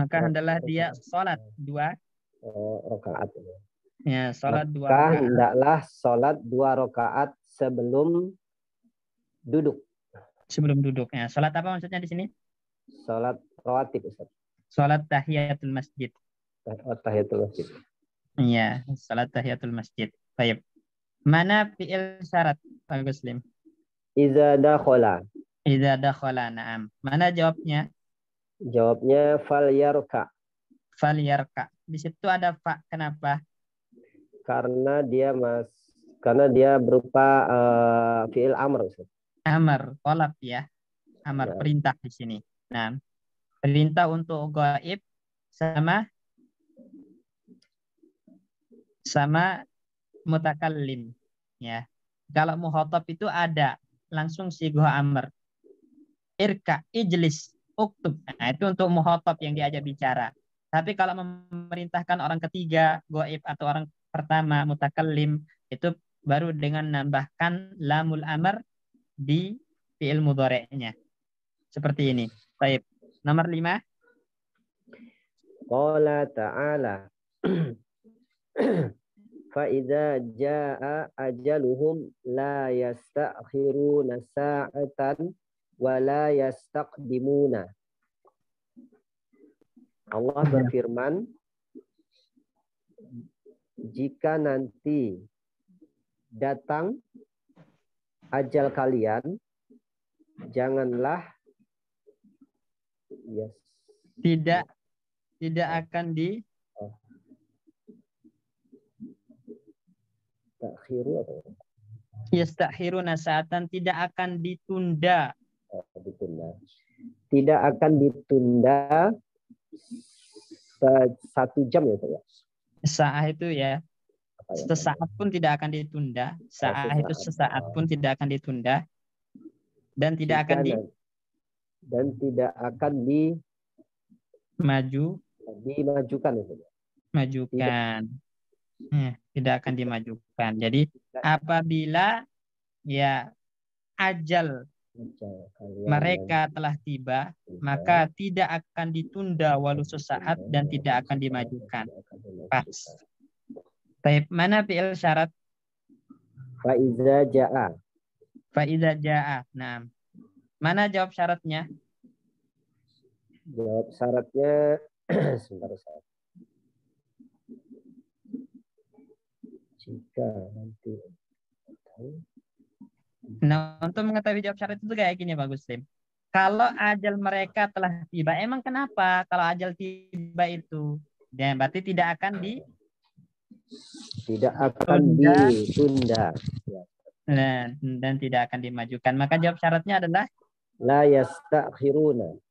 [SPEAKER 1] hendaklah dia sholat 2
[SPEAKER 6] rakaat.
[SPEAKER 1] Ya, sholat 2
[SPEAKER 6] maka
[SPEAKER 1] rakaat.
[SPEAKER 6] hendaklah sholat 2 rakaat sebelum duduk.
[SPEAKER 1] Sebelum duduk. Ya, sholat apa maksudnya di sini?
[SPEAKER 6] Sholat rawatib, Ustaz.
[SPEAKER 1] Sholat tahiyatul masjid.
[SPEAKER 6] Tahiyatul masjid.
[SPEAKER 1] Iya, sholat tahiyatul masjid. Baik. Mana fi'il syarat, Pak Muslim?
[SPEAKER 6] Iza dakhala.
[SPEAKER 1] Iza dakhala, na'am. Mana jawabnya?
[SPEAKER 6] Jawabnya fal yarka.
[SPEAKER 1] Fal yarka. Di situ ada fa. Kenapa?
[SPEAKER 6] Karena dia berupa fi'il amr, Ustaz.
[SPEAKER 1] Amr, tolab ya. Amr, perintah di sini. Nah, perintah untuk gaib sama mutakallim, ya. Kalau muhatab itu ada langsung sigho amr. Irka, ijlis, uktub. Nah, itu untuk muhatab yang diajak bicara. Tapi kalau memerintahkan orang ketiga, gaib atau orang pertama mutakallim, itu baru dengan nambahkan lamul amr di fi'il mudhari'nya. Seperti ini. Baik. Nomor 5.
[SPEAKER 6] Qala ta'ala fa idza jaa ajaluhum la yastakhiruna sa'atan wa la yastaqdimuna. Allah berfirman, jika nanti datang ajal kalian, janganlah
[SPEAKER 1] tidak akan yastakhiruna sa'atan, tidak akan ditunda.
[SPEAKER 6] Tidak akan ditunda 1 jam ya, Pak.
[SPEAKER 1] Sa'ah itu ya. Sesaat pun tidak akan ditunda. Sa'ah itu sesaat pun tidak akan ditunda. Dan tidak akan
[SPEAKER 6] dimajukan ya, Pak.
[SPEAKER 1] Majukan. Tidak akan dimajukan. Jadi apabila ya ajal mereka telah tiba, maka tidak akan ditunda walau sesaat dan tidak akan dimajukan. Pas. Baik, mana fi'il syarat?
[SPEAKER 6] Fa iza jaa.
[SPEAKER 1] Fa idza jaa. Nah, mana jawab syaratnya?
[SPEAKER 6] Jawab syaratnya sebentar saya. Jika nanti
[SPEAKER 1] Nah, untuk mengetahui jawab syarat itu kayak gini Pak Muslim. Kalau ajal mereka telah tiba, emang kenapa kalau ajal tiba itu? Dan berarti tidak akan
[SPEAKER 6] tidak akan
[SPEAKER 1] ditunda
[SPEAKER 6] ditunda. Ya.
[SPEAKER 1] dan tidak akan dimajukan. Maka jawab syaratnya adalah
[SPEAKER 6] La yastakhiruna.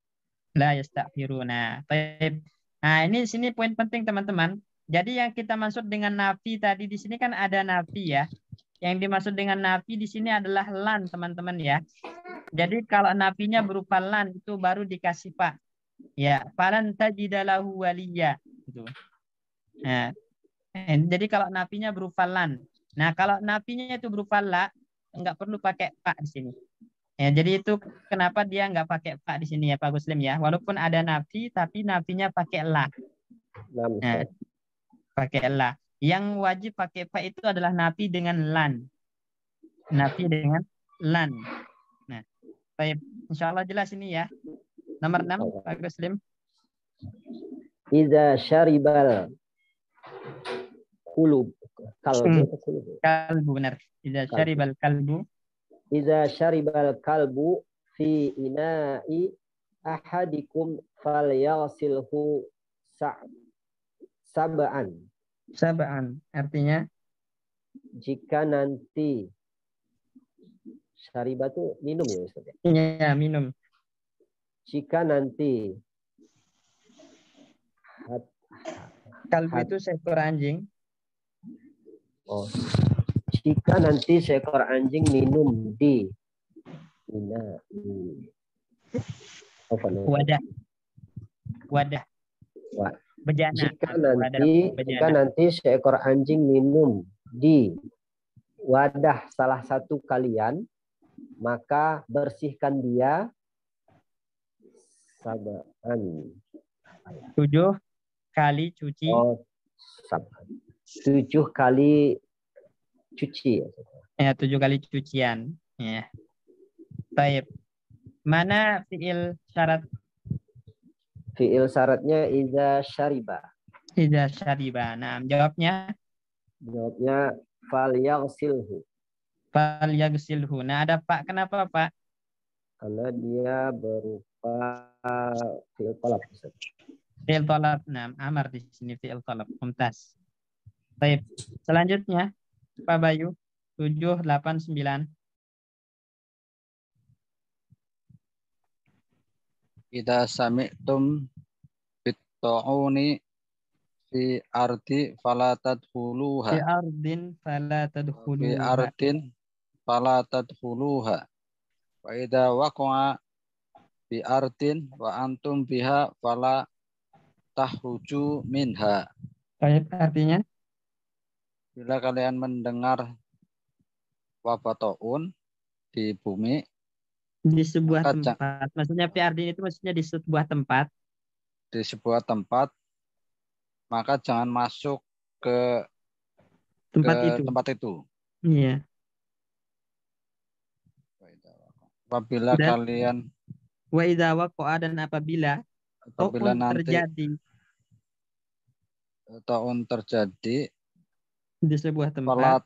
[SPEAKER 1] la yastakhiruna. Baik. Nah, ini sini poin penting teman-teman. Jadi yang kita maksud dengan nafi tadi di sini kan ada nafi ya. Yang dimaksud dengan nafi di sini adalah lan teman-teman ya. Jadi kalau nafinya berupa lan itu baru dikasih pak. Ya, falan tajidalahu waliya gitu. Nah, jadi kalau nafinya berupa lan. Nah, kalau nafinya itu berupa la, enggak perlu pakai pak di sini. Ya, jadi itu kenapa dia enggak pakai pak di sini ya Pak Muslim ya. Walaupun ada nafi, tapi nafinya pakai la. Nah, pakai la. Yang wajib pakai pak itu adalah nafi dengan lan. Nafi dengan lan. Nah, baik. Insya Allah jelas ini ya. Nomor 6 Pak Muslim.
[SPEAKER 6] Iza syaribal kulub.
[SPEAKER 1] Kalbu benar. Iza syaribal kalbu.
[SPEAKER 6] Iza syaribal kalbu fi ina'i ahadikum falyasilhu sab'an.
[SPEAKER 1] Sab'an artinya
[SPEAKER 6] Jika nanti syariba itu minum ya Ustaz?
[SPEAKER 1] ya minum.
[SPEAKER 6] Jika nanti
[SPEAKER 1] Kalbu itu seekor anjing.
[SPEAKER 6] Oh. Jika nanti seekor anjing minum di
[SPEAKER 1] wadah. Bejana.
[SPEAKER 6] Jika nanti seekor anjing minum di wadah salah satu kalian, maka bersihkan dia 7
[SPEAKER 1] kali cuci.
[SPEAKER 6] Oh, 7 kali cuci.
[SPEAKER 1] Ya, 7 kali cucian. Ya. Baik. Mana fiil syarat?
[SPEAKER 6] Fiil syaratnya iza syariba.
[SPEAKER 1] Iza syariba. Nah, jawabnya?
[SPEAKER 6] Jawabnya fal yaghsilhu.
[SPEAKER 1] Fal yaghsilhu. Nah, ada Pak. Kenapa, Pak?
[SPEAKER 6] Karena dia berupa fiil talab.
[SPEAKER 1] Fiil talab. Nah, amar di sini fiil talab. Mumtaz. Baik. Selanjutnya, Pak Bayu. 7, 8, 9.
[SPEAKER 2] Idza sami'tum bit-ta'uni fi ardi fala tadkhuluha.
[SPEAKER 1] Fi ardin fala tadkhuluha.
[SPEAKER 2] Fi ardin fala tadkhuluha. Wa idza waqa'a fi ardin wa antum biha fala tahruju minha.
[SPEAKER 1] Baik, artinya?
[SPEAKER 2] Bila kalian mendengar wabah taun di bumi,
[SPEAKER 1] di sebuah tempat. Maksudnya fi'ardin itu maksudnya di sebuah tempat.
[SPEAKER 2] Di sebuah tempat, maka jangan masuk ke tempat itu.
[SPEAKER 1] Iya.
[SPEAKER 2] Apabila kalian
[SPEAKER 1] wa idza waqa'a dan apabila
[SPEAKER 2] nanti taun terjadi
[SPEAKER 1] di sebuah tempat.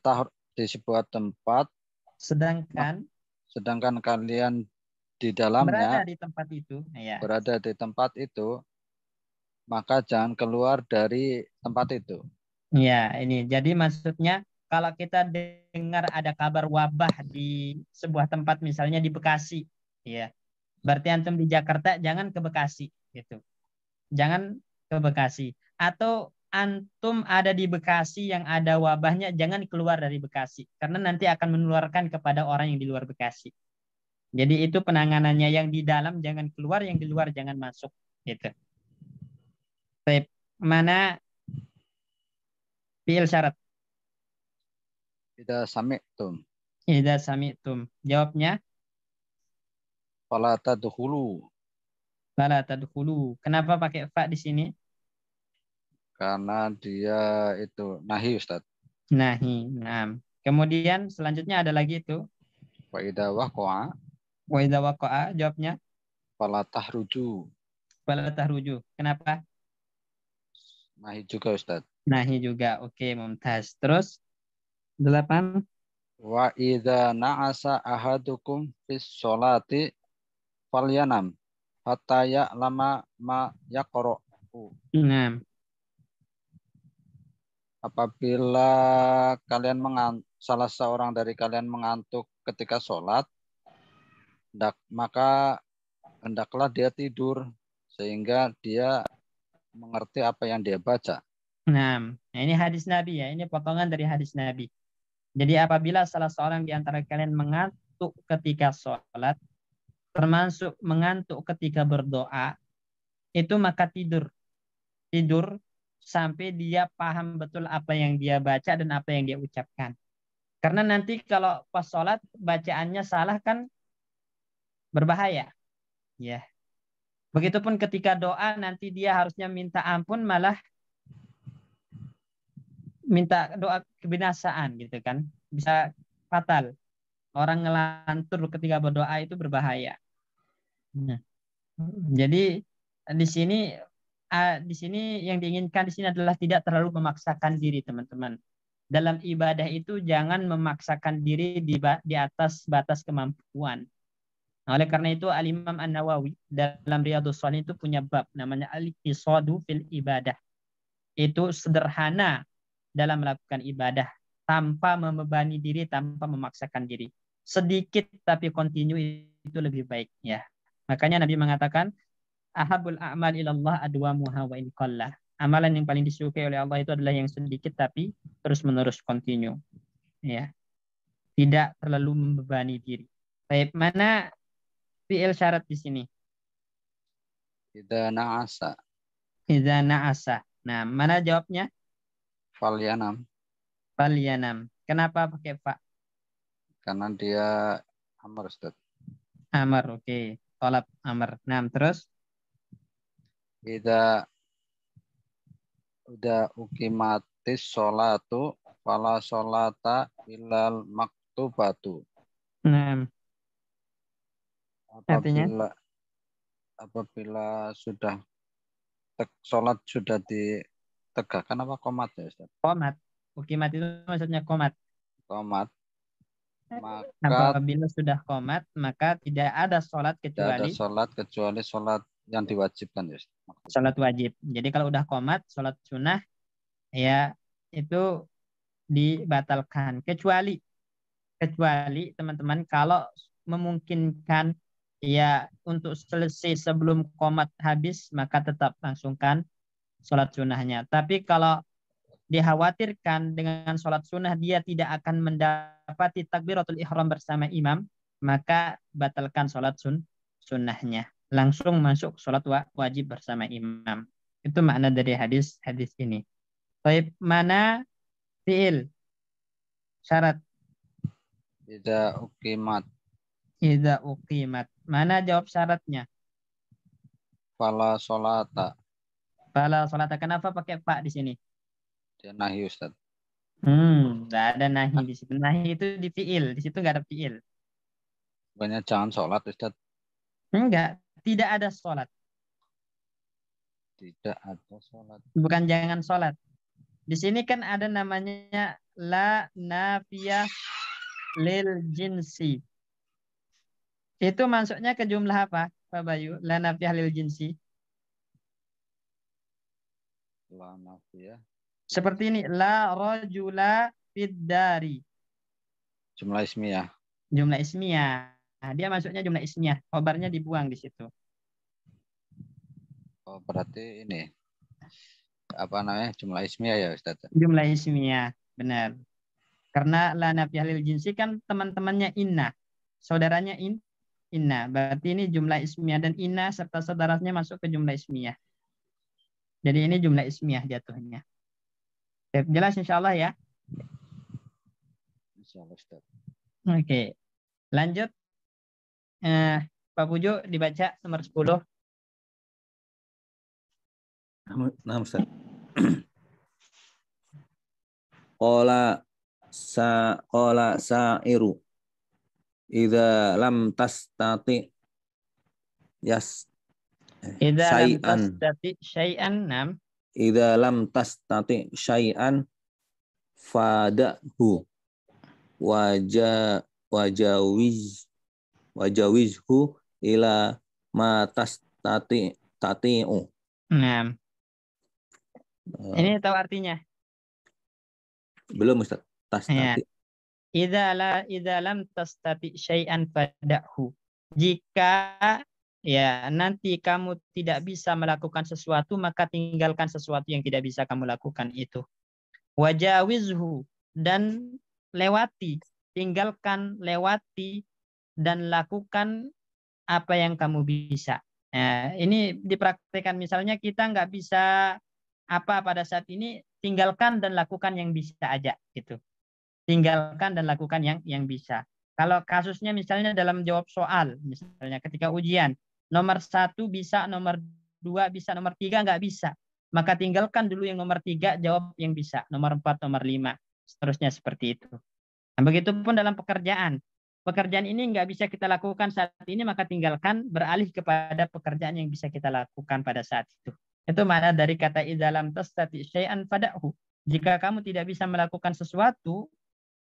[SPEAKER 2] Di sebuah tempat. Sedangkan kalian di dalamnya
[SPEAKER 1] berada di tempat itu, ya.
[SPEAKER 2] Berada di tempat itu, maka jangan keluar dari tempat itu.
[SPEAKER 1] Ya, ini. Jadi maksudnya kalau kita dengar ada kabar wabah di sebuah tempat, misalnya di Bekasi, ya. Berarti antum di Jakarta jangan ke Bekasi, gitu. Jangan ke Bekasi. Atau antum ada di Bekasi yang ada wabahnya, jangan keluar dari Bekasi. Karena nanti akan menularkan kepada orang yang di luar Bekasi. Jadi itu penanganannya, yang di dalam jangan keluar, yang di luar jangan masuk. Gitu. Baik. Mana fi'il syarat?
[SPEAKER 2] Idza sami'tum.
[SPEAKER 1] Idza sami'tum. Jawabnya?
[SPEAKER 2] Fala tadkhulu.
[SPEAKER 1] Fala tadkhulu. Kenapa pakai fa di sini?
[SPEAKER 2] Karena dia itu nahi, Ustaz.
[SPEAKER 1] Nahi. Nah. Kemudian selanjutnya ada lagi itu.
[SPEAKER 2] Wa idza waqa'a
[SPEAKER 1] Wa idza waqa'a jawabnya
[SPEAKER 2] fala tahruju.
[SPEAKER 1] fala tahruju. Kenapa?
[SPEAKER 2] Nahi juga Ustaz.
[SPEAKER 1] Nahi juga. Oke, mumtaz. Terus 8.
[SPEAKER 2] Wa idza na'asa ahadukum fis sholati falyanam hatta ya'lama ma yaqra'u.
[SPEAKER 1] Nah,
[SPEAKER 2] Apabila kalian salah seorang dari kalian mengantuk ketika sholat, maka hendaklah dia tidur sehingga dia mengerti apa yang dia baca.
[SPEAKER 1] nah, ini hadis Nabi ya. Ini potongan dari hadis Nabi. Jadi apabila salah seorang di antara kalian mengantuk ketika sholat, termasuk mengantuk ketika berdoa, itu maka tidur. Tidur sampai dia paham betul apa yang dia baca dan apa yang dia ucapkan. Karena nanti kalau pas sholat bacaannya salah kan berbahaya. Ya. Begitupun ketika doa nanti dia harusnya minta ampun malah minta doa kebinasaan gitu kan. Bisa fatal. Orang ngelantur ketika berdoa itu berbahaya. Nah, jadi di sini yang diinginkan di sini adalah tidak terlalu memaksakan diri, teman-teman. Dalam ibadah itu jangan memaksakan diri di atas batas kemampuan. Nah, oleh karena itu Al-Imam An-Nawawi dalam Riyadhus Shalihin itu punya bab namanya Al-Iqtisadu fil Ibadah. Itu sederhana dalam melakukan ibadah tanpa membebani diri, tanpa memaksakan diri. Sedikit tapi kontinu itu lebih baik ya. Makanya Nabi mengatakan ahabul a'mal ilallah adwamuha wa in qallah. Amalan yang paling disukai oleh Allah itu adalah yang sedikit tapi terus-menerus kontinu. Ya. Tidak terlalu membebani diri. Baik, mana fi'il syarat di sini?
[SPEAKER 2] Idza na'asa
[SPEAKER 1] Idza na'asa. Nah, mana jawabnya?
[SPEAKER 2] falyanam.
[SPEAKER 1] Falyanam. Kenapa pakai fa?
[SPEAKER 2] Karena dia amar Ustaz.
[SPEAKER 1] Amar, oke. Tolab amar. Nah, terus?
[SPEAKER 2] Idza udah uqimatis sholatu fala sholata illal maktubatu.
[SPEAKER 1] Nah, artinya?
[SPEAKER 2] Apabila sudah sholat sudah ditegakkan apa komat ya Ustaz?
[SPEAKER 1] Komat. Ukimat itu maksudnya komat.
[SPEAKER 2] Komat. Maka
[SPEAKER 1] Apabila sudah komat, maka tidak ada sholat
[SPEAKER 2] tidak ada
[SPEAKER 1] kecuali
[SPEAKER 2] sholat kecuali sholat yang diwajibkan ya Ustaz.
[SPEAKER 1] sholat wajib. Jadi kalau udah komat, sholat sunnah, ya itu dibatalkan. Kecuali teman-teman kalau memungkinkan ya untuk selesai sebelum komat habis, maka tetap langsungkan sholat sunnahnya. Tapi kalau dikhawatirkan dengan sholat sunnah dia tidak akan mendapati takbiratul ihram bersama imam, maka batalkan sholat sunnahnya. Langsung masuk sholat wajib bersama imam. Itu makna dari hadis ini. Baik, mana fi'il syarat?
[SPEAKER 2] Idza uqimat.
[SPEAKER 1] Idza uqimat. Mana jawab syaratnya?
[SPEAKER 2] Fala sholata.
[SPEAKER 1] Fala sholata. Kenapa pakai fa di sini?
[SPEAKER 2] Dia nahi Ustaz.
[SPEAKER 1] Nggak ada nahi di situ. Nahi itu di fi'il. Di situ nggak ada fi'il.
[SPEAKER 2] Bukannya jangan sholat Ustaz.
[SPEAKER 1] Enggak. Tidak ada sholat.
[SPEAKER 2] Tidak ada sholat.
[SPEAKER 1] Bukan jangan sholat. Di sini kan ada namanya la nafiyah lil jinsi. Itu masuknya ke jumlah apa, Pak Bayu? La nafiyah lil jinsi.
[SPEAKER 2] La nafiyah.
[SPEAKER 1] Seperti ini. La rajula fid dari.
[SPEAKER 2] Jumlah ismiyah.
[SPEAKER 1] Jumlah ismiyah. Nah, dia masuknya jumlah ismiyah. Khobarnya dibuang di situ.
[SPEAKER 2] Oh, berarti ini apa namanya jumlah ismiyah ya Ustaz?
[SPEAKER 1] Jumlah ismiyah, benar. Karena la nafiyah lil jinsi kan teman-temannya inna. Saudaranya inna. Berarti ini jumlah ismiyah dan inna serta saudaranya masuk ke jumlah ismiyah. Jadi ini jumlah ismiyah jatuhnya. Jelas insya Allah ya?
[SPEAKER 2] Insya Allah Ustaz.
[SPEAKER 1] Oke. Lanjut. Pak Pujo dibaca nomor 10.
[SPEAKER 3] Nah, Ustaz. Qala sa'iru. idza lam tastati yas
[SPEAKER 1] Idza lam
[SPEAKER 3] syai'an
[SPEAKER 1] tastati syai'an, nam.
[SPEAKER 3] idza lam tastati syai'an fadahu wajawizhu ila ma tati'u.
[SPEAKER 1] Nam. Ini tahu artinya?
[SPEAKER 3] Belum Ustaz.
[SPEAKER 1] Ya.
[SPEAKER 3] Tastati.
[SPEAKER 1] Idza lam tastati syai'an fada'hu. Jika ya nanti kamu tidak bisa melakukan sesuatu, maka tinggalkan sesuatu yang tidak bisa kamu lakukan itu. Wajawizhu, dan lewati, tinggalkan, lewati, dan lakukan apa yang kamu bisa. Nah, ini dipraktikkan, misalnya kita nggak bisa apa pada saat ini, tinggalkan dan lakukan yang bisa aja gitu. Tinggalkan dan lakukan yang bisa. Kalau kasusnya misalnya dalam jawab soal, misalnya ketika ujian, nomor 1 bisa, nomor 2 bisa, nomor 3 nggak bisa. Maka tinggalkan dulu yang nomor 3, jawab yang bisa. Nomor 4, nomor 5, seterusnya seperti itu. Nah, begitupun dalam pekerjaan. Pekerjaan ini nggak bisa kita lakukan saat ini, maka tinggalkan, beralih kepada pekerjaan yang bisa kita lakukan pada saat itu. Itu makna dari kata idza lam tastati syai'an fada'hu. Jika kamu tidak bisa melakukan sesuatu,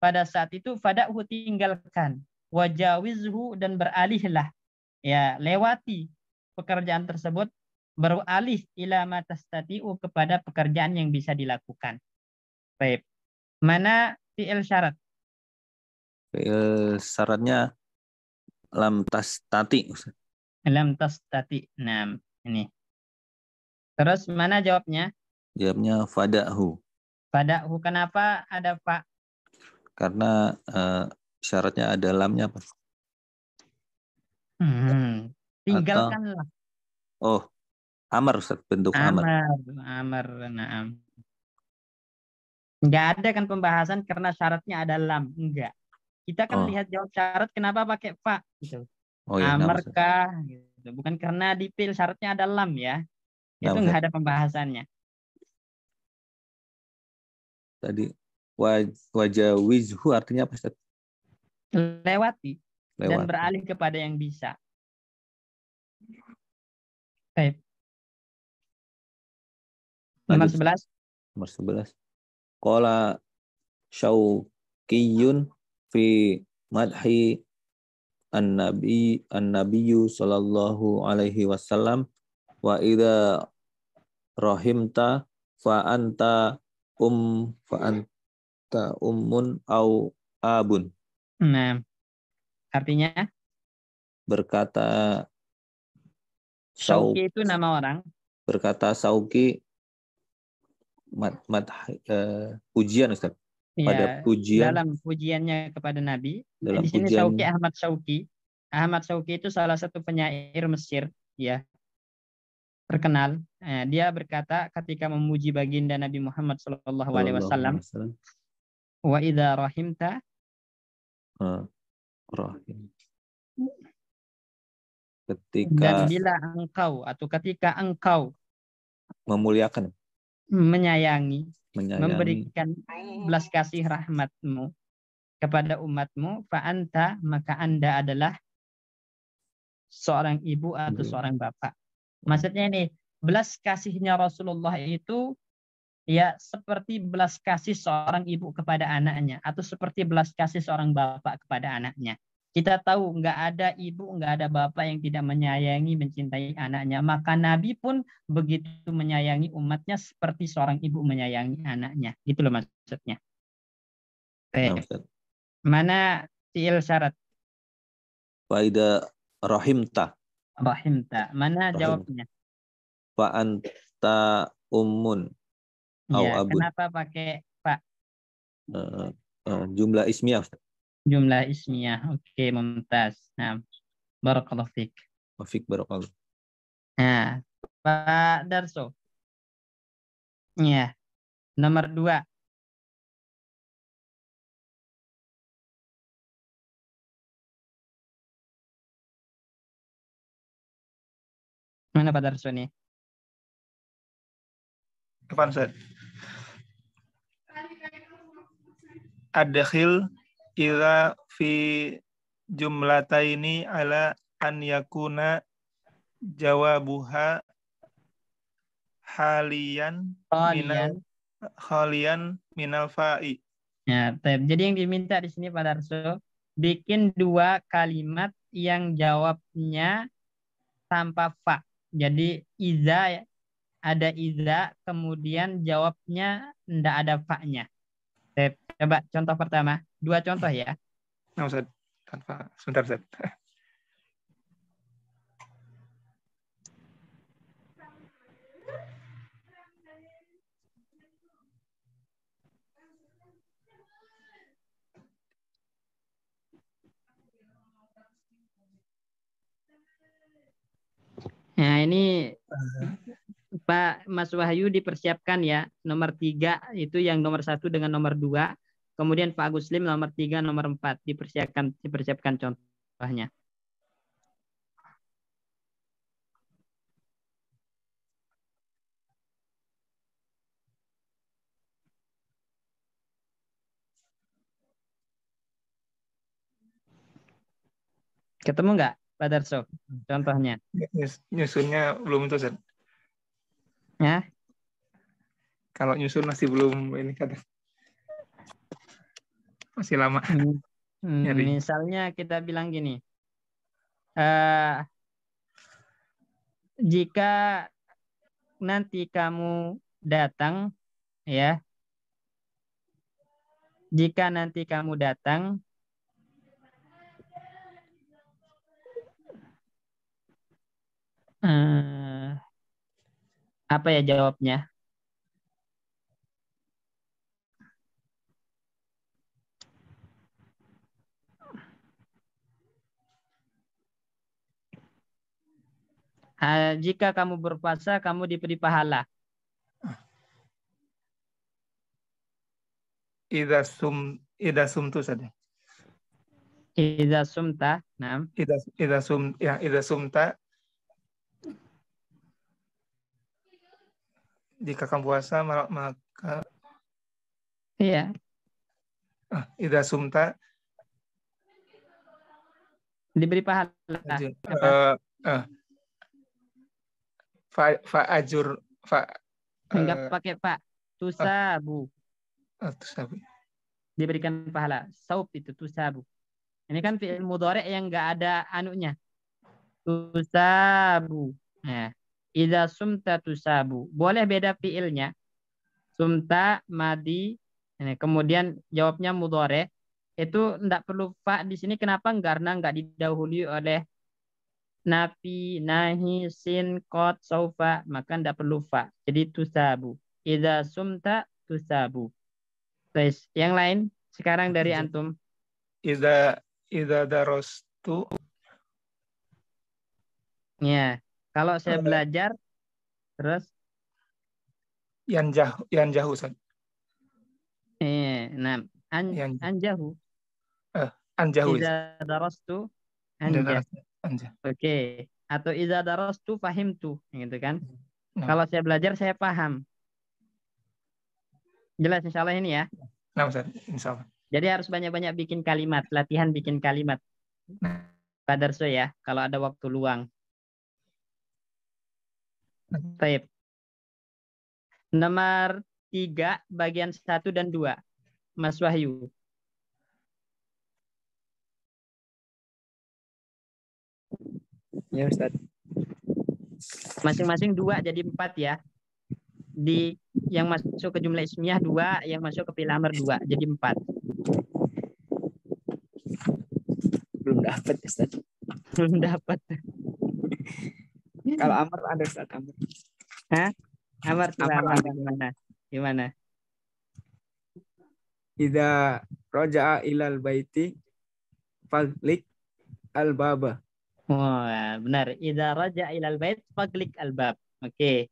[SPEAKER 1] pada saat itu fada'hu, tinggalkan. Wajawizhu, dan beralihlah. Ya, lewati pekerjaan tersebut, beralih ila ma tastati'u, kepada pekerjaan yang bisa dilakukan. Baik. Mana fi'il syarat?
[SPEAKER 3] Fi'il syaratnya lam tastati.
[SPEAKER 1] Lam tastati. Nah, ini. Terus mana jawabnya?
[SPEAKER 3] Jawabnya fadahu.
[SPEAKER 1] Fadahu, kenapa ada fa?
[SPEAKER 3] Karena syaratnya ada lamnya apa?
[SPEAKER 1] Tinggalkanlah.
[SPEAKER 3] Oh, amar Ustaz, bentuk amar.
[SPEAKER 1] Amar, naam. Enggak ada kan pembahasan karena syaratnya ada lam, enggak. Kita kan lihat jawab syarat kenapa pakai fa gitu.
[SPEAKER 3] Oh ya,
[SPEAKER 1] Amar kah gitu. Bukan karena di fi'il syaratnya ada lam ya. Itu enggak ada pembahasannya.
[SPEAKER 3] Tadi wajawizhu artinya apa Ustaz?
[SPEAKER 1] Lewati. Dan beralih kepada yang bisa. Baik. Nomor 11.
[SPEAKER 3] Nomor 11. Qala Syauqiyun fi madhi an-nabiyyu sallallahu alaihi wasallam wa idza rahimta fa anta ummun au abun.
[SPEAKER 1] Nah, artinya
[SPEAKER 3] berkata
[SPEAKER 1] Syauqi itu nama orang.
[SPEAKER 3] Berkata Syauqi pujian Ustaz. Pada pujian,
[SPEAKER 1] dalam pujiannya kepada Nabi.
[SPEAKER 3] Dalam
[SPEAKER 1] di sini
[SPEAKER 3] pujian,
[SPEAKER 1] Syauqi Ahmad Syauqi. Ahmad Syauqi itu salah satu penyair Mesir, ya, terkenal. Dia berkata ketika memuji baginda Nabi Muhammad Sallallahu Alaihi Wasallam, wa idza rahimta,
[SPEAKER 3] rahim.
[SPEAKER 1] Dan bila engkau atau ketika engkau
[SPEAKER 3] memuliakan,
[SPEAKER 1] menyayangi, memberikan belas kasih rahmatmu kepada umatmu, fa'anta, maka Anda adalah seorang ibu atau seorang bapak. Maksudnya ini, belas kasihnya Rasulullah itu ya seperti belas kasih seorang ibu kepada anaknya, atau seperti belas kasih seorang bapak kepada anaknya. Kita tahu nggak ada ibu, nggak ada bapak yang tidak menyayangi, mencintai anaknya. Maka Nabi pun begitu menyayangi umatnya seperti seorang ibu menyayangi anaknya. Gitu loh maksudnya. Mana fi'il syarat?
[SPEAKER 3] Faida rahimta.
[SPEAKER 1] Rahimta. Mana jawabnya?
[SPEAKER 3] Fa anta ummun.
[SPEAKER 1] Ya, kenapa pakai fa?
[SPEAKER 3] Jumlah ismiyah Ustaz.
[SPEAKER 1] Jumlah ismiyah. Oke, mumtaz. Nah, barakallahu fiik.
[SPEAKER 3] Wafik barakallahu.
[SPEAKER 1] Nah, Pak Darso. Ya, nomor 2. Mana Pak Darso nih?
[SPEAKER 4] Kapan, Ustaz? Ad-dakhil ila fi jumlataini ala an yakuna jawabuha halian
[SPEAKER 1] Kalian.
[SPEAKER 4] minal fa'i.
[SPEAKER 1] Ya, jadi yang diminta di sini Pak Darso, bikin 2 kalimat yang jawabnya tanpa fa. Jadi iza, ada iza, kemudian jawabnya ndak ada fa-nya. Coba contoh pertama, 2 contoh ya.
[SPEAKER 4] Nah, Ustaz, tanpa sebentar Ustaz.
[SPEAKER 1] Nah ini Pak Mas Wahyu dipersiapkan ya, nomor 3 itu yang nomor 1 dengan nomor 2. Kemudian Pak Agus Lim nomor 3, nomor 4 dipersiapkan contohnya. Ketemu nggak Pak Darso contohnya?
[SPEAKER 4] Nyusunnya belum itu Ustaz.
[SPEAKER 1] Ya.
[SPEAKER 4] Kalau nyusun masih belum ini kan. Masih lama. Nyari.
[SPEAKER 1] Misalnya kita bilang gini. Jika nanti kamu datang ya. Jika nanti kamu datang apa ya jawabnya? Jika kamu berpuasa, kamu diberi pahala.
[SPEAKER 4] Idza sumtu saja.
[SPEAKER 1] Idza sumta, nah.
[SPEAKER 4] Idza sumta. Jika kamu puasa maka
[SPEAKER 1] iya.
[SPEAKER 4] Idza sumta
[SPEAKER 1] diberi pahala.
[SPEAKER 4] Fa ajur fa
[SPEAKER 1] enggak pakai pak. Tusabu.
[SPEAKER 4] Tusabu.
[SPEAKER 1] Diberikan pahala. Saub itu tusabu. Ini kan fi'il mudhari' yang enggak ada anunya. Tusabu. Nah, idza sumta tusabu. Boleh beda fi'ilnya. Sumta madi. Ini kemudian jawabnya mudhari'. Itu enggak perlu fa di sini. Kenapa? Karena enggak didahului oleh nafi, nahi, sin, qad, saufa, maka tidak perlu fa. Jadi tusabu. Idza sumta tusabu. Terus yang lain sekarang dari antum.
[SPEAKER 4] Idza darastu.
[SPEAKER 1] Ya, kalau saya belajar terus
[SPEAKER 4] yang jauh Ustaz.
[SPEAKER 1] Nah, anjahu.
[SPEAKER 4] Anjahu.
[SPEAKER 1] Idza darastu anja. Oke. Atau idza darastu fahimtu, gitu kan? Kalau saya belajar saya paham. Jelas insyaallah ini ya.
[SPEAKER 4] Nah, Ustaz, insyaallah.
[SPEAKER 1] Jadi harus banyak-banyak bikin kalimat, latihan bikin kalimat. Pak Darso ya, kalau ada waktu luang. Baik. Nomor 3 bagian 1 dan 2. Mas Wahyu.
[SPEAKER 5] Ya Ustaz.
[SPEAKER 1] Masing-masing 2 jadi 4 ya. Di yang masuk ke jumlah ismiyah 2, yang masuk ke fi'il amr 2, jadi 4.
[SPEAKER 5] Belum dapat Ustaz.
[SPEAKER 1] Belum dapat.
[SPEAKER 5] Kalau amr ada Ustaz, amr.
[SPEAKER 1] Hah? Amr
[SPEAKER 5] ada.
[SPEAKER 1] Gimana?
[SPEAKER 5] Idza raja'a ilal baiti faglik al-baba.
[SPEAKER 1] Oh, benar. Idza raja'a ilal bait faglik al-bab. Oke.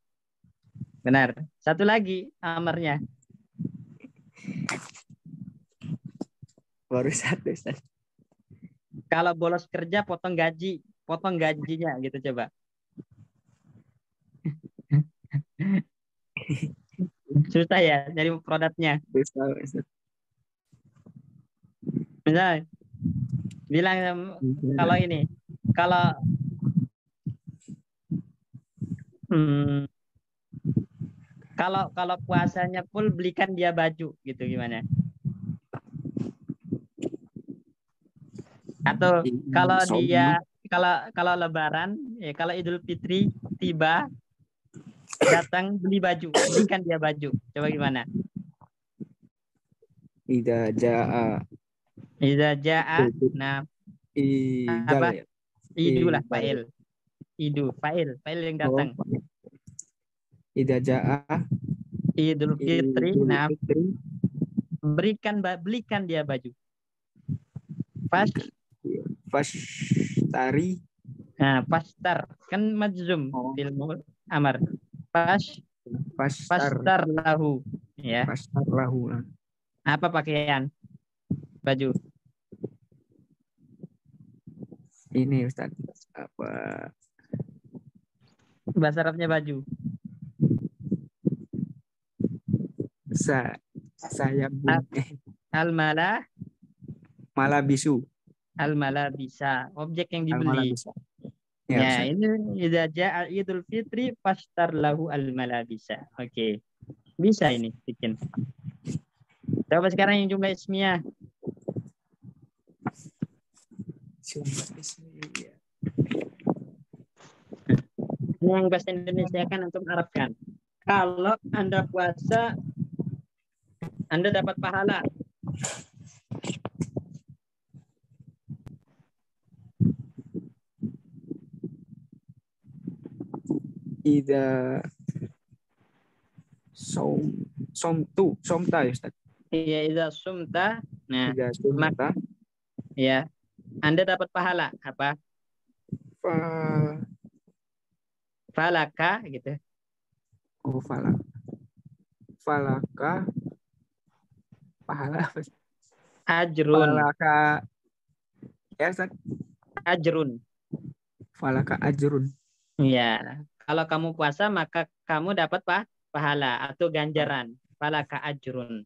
[SPEAKER 1] Benar. Satu lagi amarnya.
[SPEAKER 5] Baru satu Ustaz.
[SPEAKER 1] Kalau bolos kerja potong gajinya gitu coba. Susah ya dari produknya.
[SPEAKER 5] Susah Ustaz.
[SPEAKER 1] Misal Bilang kalau ini, kalau hmm, kalau puasanya full belikan dia baju gitu gimana? Atau kalau dia kalau Lebaran ya kalau Idul Fitri tiba datang beli baju, belikan dia baju. Coba gimana?
[SPEAKER 5] Ida jaa
[SPEAKER 1] Iza jaa, nah
[SPEAKER 5] idal
[SPEAKER 1] apa?
[SPEAKER 5] ya.
[SPEAKER 1] Idu lah,
[SPEAKER 5] Idal.
[SPEAKER 1] fa'il. Idu, fa'il yang
[SPEAKER 5] Oh,
[SPEAKER 1] datang.
[SPEAKER 5] Ida jaa
[SPEAKER 1] Idul Fitri,
[SPEAKER 5] Idul
[SPEAKER 1] nah
[SPEAKER 5] Fitri
[SPEAKER 1] belikan dia baju. Pas,
[SPEAKER 5] fashtari.
[SPEAKER 1] nah pastar kan majzum
[SPEAKER 5] Oh.
[SPEAKER 1] fil amar. Pastar lahu, ya.
[SPEAKER 5] Pastar lahu.
[SPEAKER 1] Apa pakaian? Baju.
[SPEAKER 5] Ini Ustaz. Apa?
[SPEAKER 1] Bahasa Arabnya baju.
[SPEAKER 5] Saya
[SPEAKER 1] Al-mala,
[SPEAKER 5] malabisu.
[SPEAKER 1] al-mala bisa. Objek yang dibeli.
[SPEAKER 5] Al-malabisa.
[SPEAKER 1] Ya,
[SPEAKER 5] Ustaz.
[SPEAKER 1] ini idza jaa Idul Fitri fastar lahu al-malabisa. Oke. Bisa ini bikin. Coba sekarang yang jumlah ismiyah. Ini yang bahasa Indonesia kan untuk Arabkan. Kalau Anda puasa, Anda dapat pahala.
[SPEAKER 5] Ida somta ya Ustaz.
[SPEAKER 1] Iya, idza sumta. Nah,
[SPEAKER 5] Ida somta.
[SPEAKER 1] ya. Anda dapat pahala apa? Falaka gitu.
[SPEAKER 5] Oh, falaka pahala apa?
[SPEAKER 1] Ajrun.
[SPEAKER 5] Falaka ya Ustaz.
[SPEAKER 1] Ajrun.
[SPEAKER 5] Falaka ajrun.
[SPEAKER 1] Ya. Kalau kamu puasa maka kamu dapat pahala atau ganjaran. Falaka ajrun.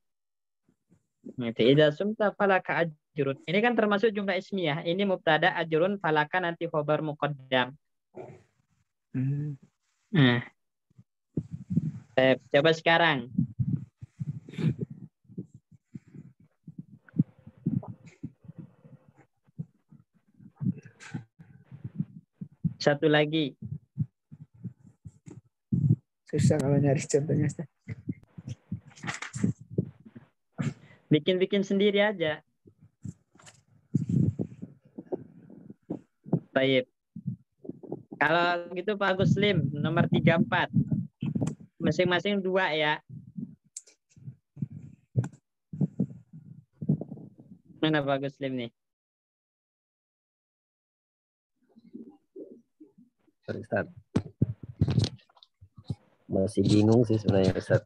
[SPEAKER 1] Itu idza sumta falaka ajrun. Ini kan termasuk jumlah ismiyah. Ini mubtada ajrun, falaka nanti khobar muqaddam. Nah. Coba sekarang. Satu lagi.
[SPEAKER 5] Susah kalau nyari contohnya Ustaz.
[SPEAKER 1] Bikin-bikin sendiri aja. Baik. Kalau gitu Pak Guslim, nomor 34. Masing-masing 2 ya. Mana Pak Guslim nih?
[SPEAKER 6] Sorry, Ustaz. Masih bingung sih sebenarnya Ustaz.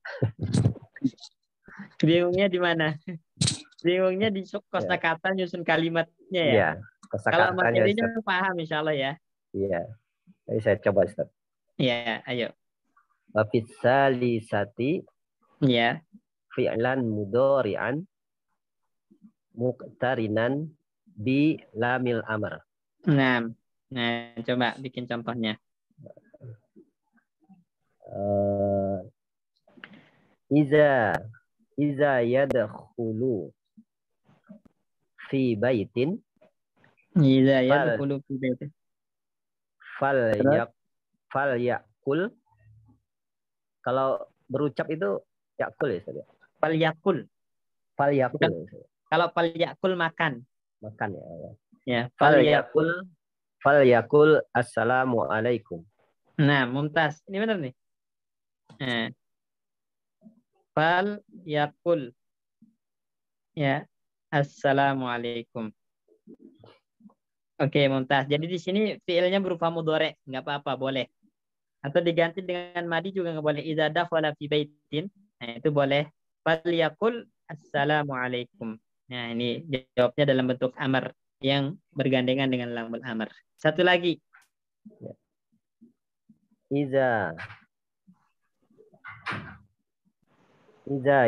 [SPEAKER 1] Bingungnya di mana? Bingungnya di kosakata nyusun kalimatnya ya.
[SPEAKER 6] Iya,
[SPEAKER 1] Kalau
[SPEAKER 6] kosakatanya
[SPEAKER 1] materinya
[SPEAKER 6] Ustaz.
[SPEAKER 1] paham insya Allah ya.
[SPEAKER 6] Iya. Jadi saya coba Ustaz.
[SPEAKER 1] Iya, ayo.
[SPEAKER 6] Wa fitsalisati
[SPEAKER 1] Iya.
[SPEAKER 6] fi'lan mudhari'an muqtarinan bi lamil amr.
[SPEAKER 1] Nah, coba bikin contohnya.
[SPEAKER 6] Iza yadkhulu fi baitin
[SPEAKER 1] Iza yadkhulu fi baitin
[SPEAKER 6] fal yakul. Kalau berucap itu yakul ya Ustaz.
[SPEAKER 1] Fal yakul.
[SPEAKER 6] Fal yakul.
[SPEAKER 1] Kalau fal yakul makan.
[SPEAKER 6] Makan ya.
[SPEAKER 1] Ya,
[SPEAKER 6] Fal yakul assalamu alaikum.
[SPEAKER 1] Nah, mumtaz. Ini benar nih. Nah. Fal yakul. Ya, assalamualaikum. Oke, mumtaz. Jadi di sini fiilnya berupa mudhari', nggak apa-apa, boleh. Atau diganti dengan madi juga nggak boleh. Idza dakhala fi baitin. Nah, itu boleh. Fal yakul assalamualaikum. Nah, ini jawabnya dalam bentuk amar yang bergandengan dengan lamul amar. Satu lagi.
[SPEAKER 6] Iza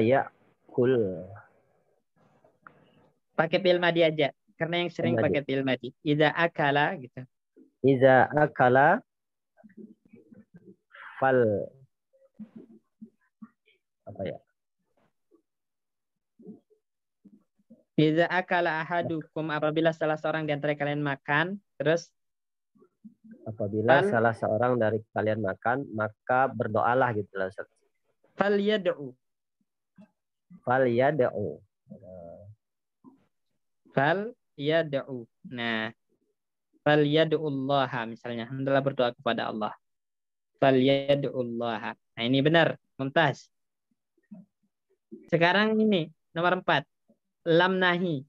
[SPEAKER 6] yakul.
[SPEAKER 1] Pakai fiil madi aja. karena yang sering
[SPEAKER 6] Madi.
[SPEAKER 1] pakai fi'il madi. Idza akala gitu.
[SPEAKER 6] Iza akala fal apa ya?
[SPEAKER 1] Idza akala ahadukum, apabila salah seorang di antara kalian makan, terus
[SPEAKER 6] Apabila
[SPEAKER 1] Fal-
[SPEAKER 6] salah seorang dari kalian makan, maka berdoalah gitu lah. Ustaz.
[SPEAKER 1] falyad'u.
[SPEAKER 6] Fal yad'u.
[SPEAKER 1] Falyad'u. Nah, falyad'ullaha misalnya, hendaklah berdoa kepada Allah. Falyad'ullaha. Nah, ini benar, Mumtaz. Sekarang ini nomor 4. Lam nahi.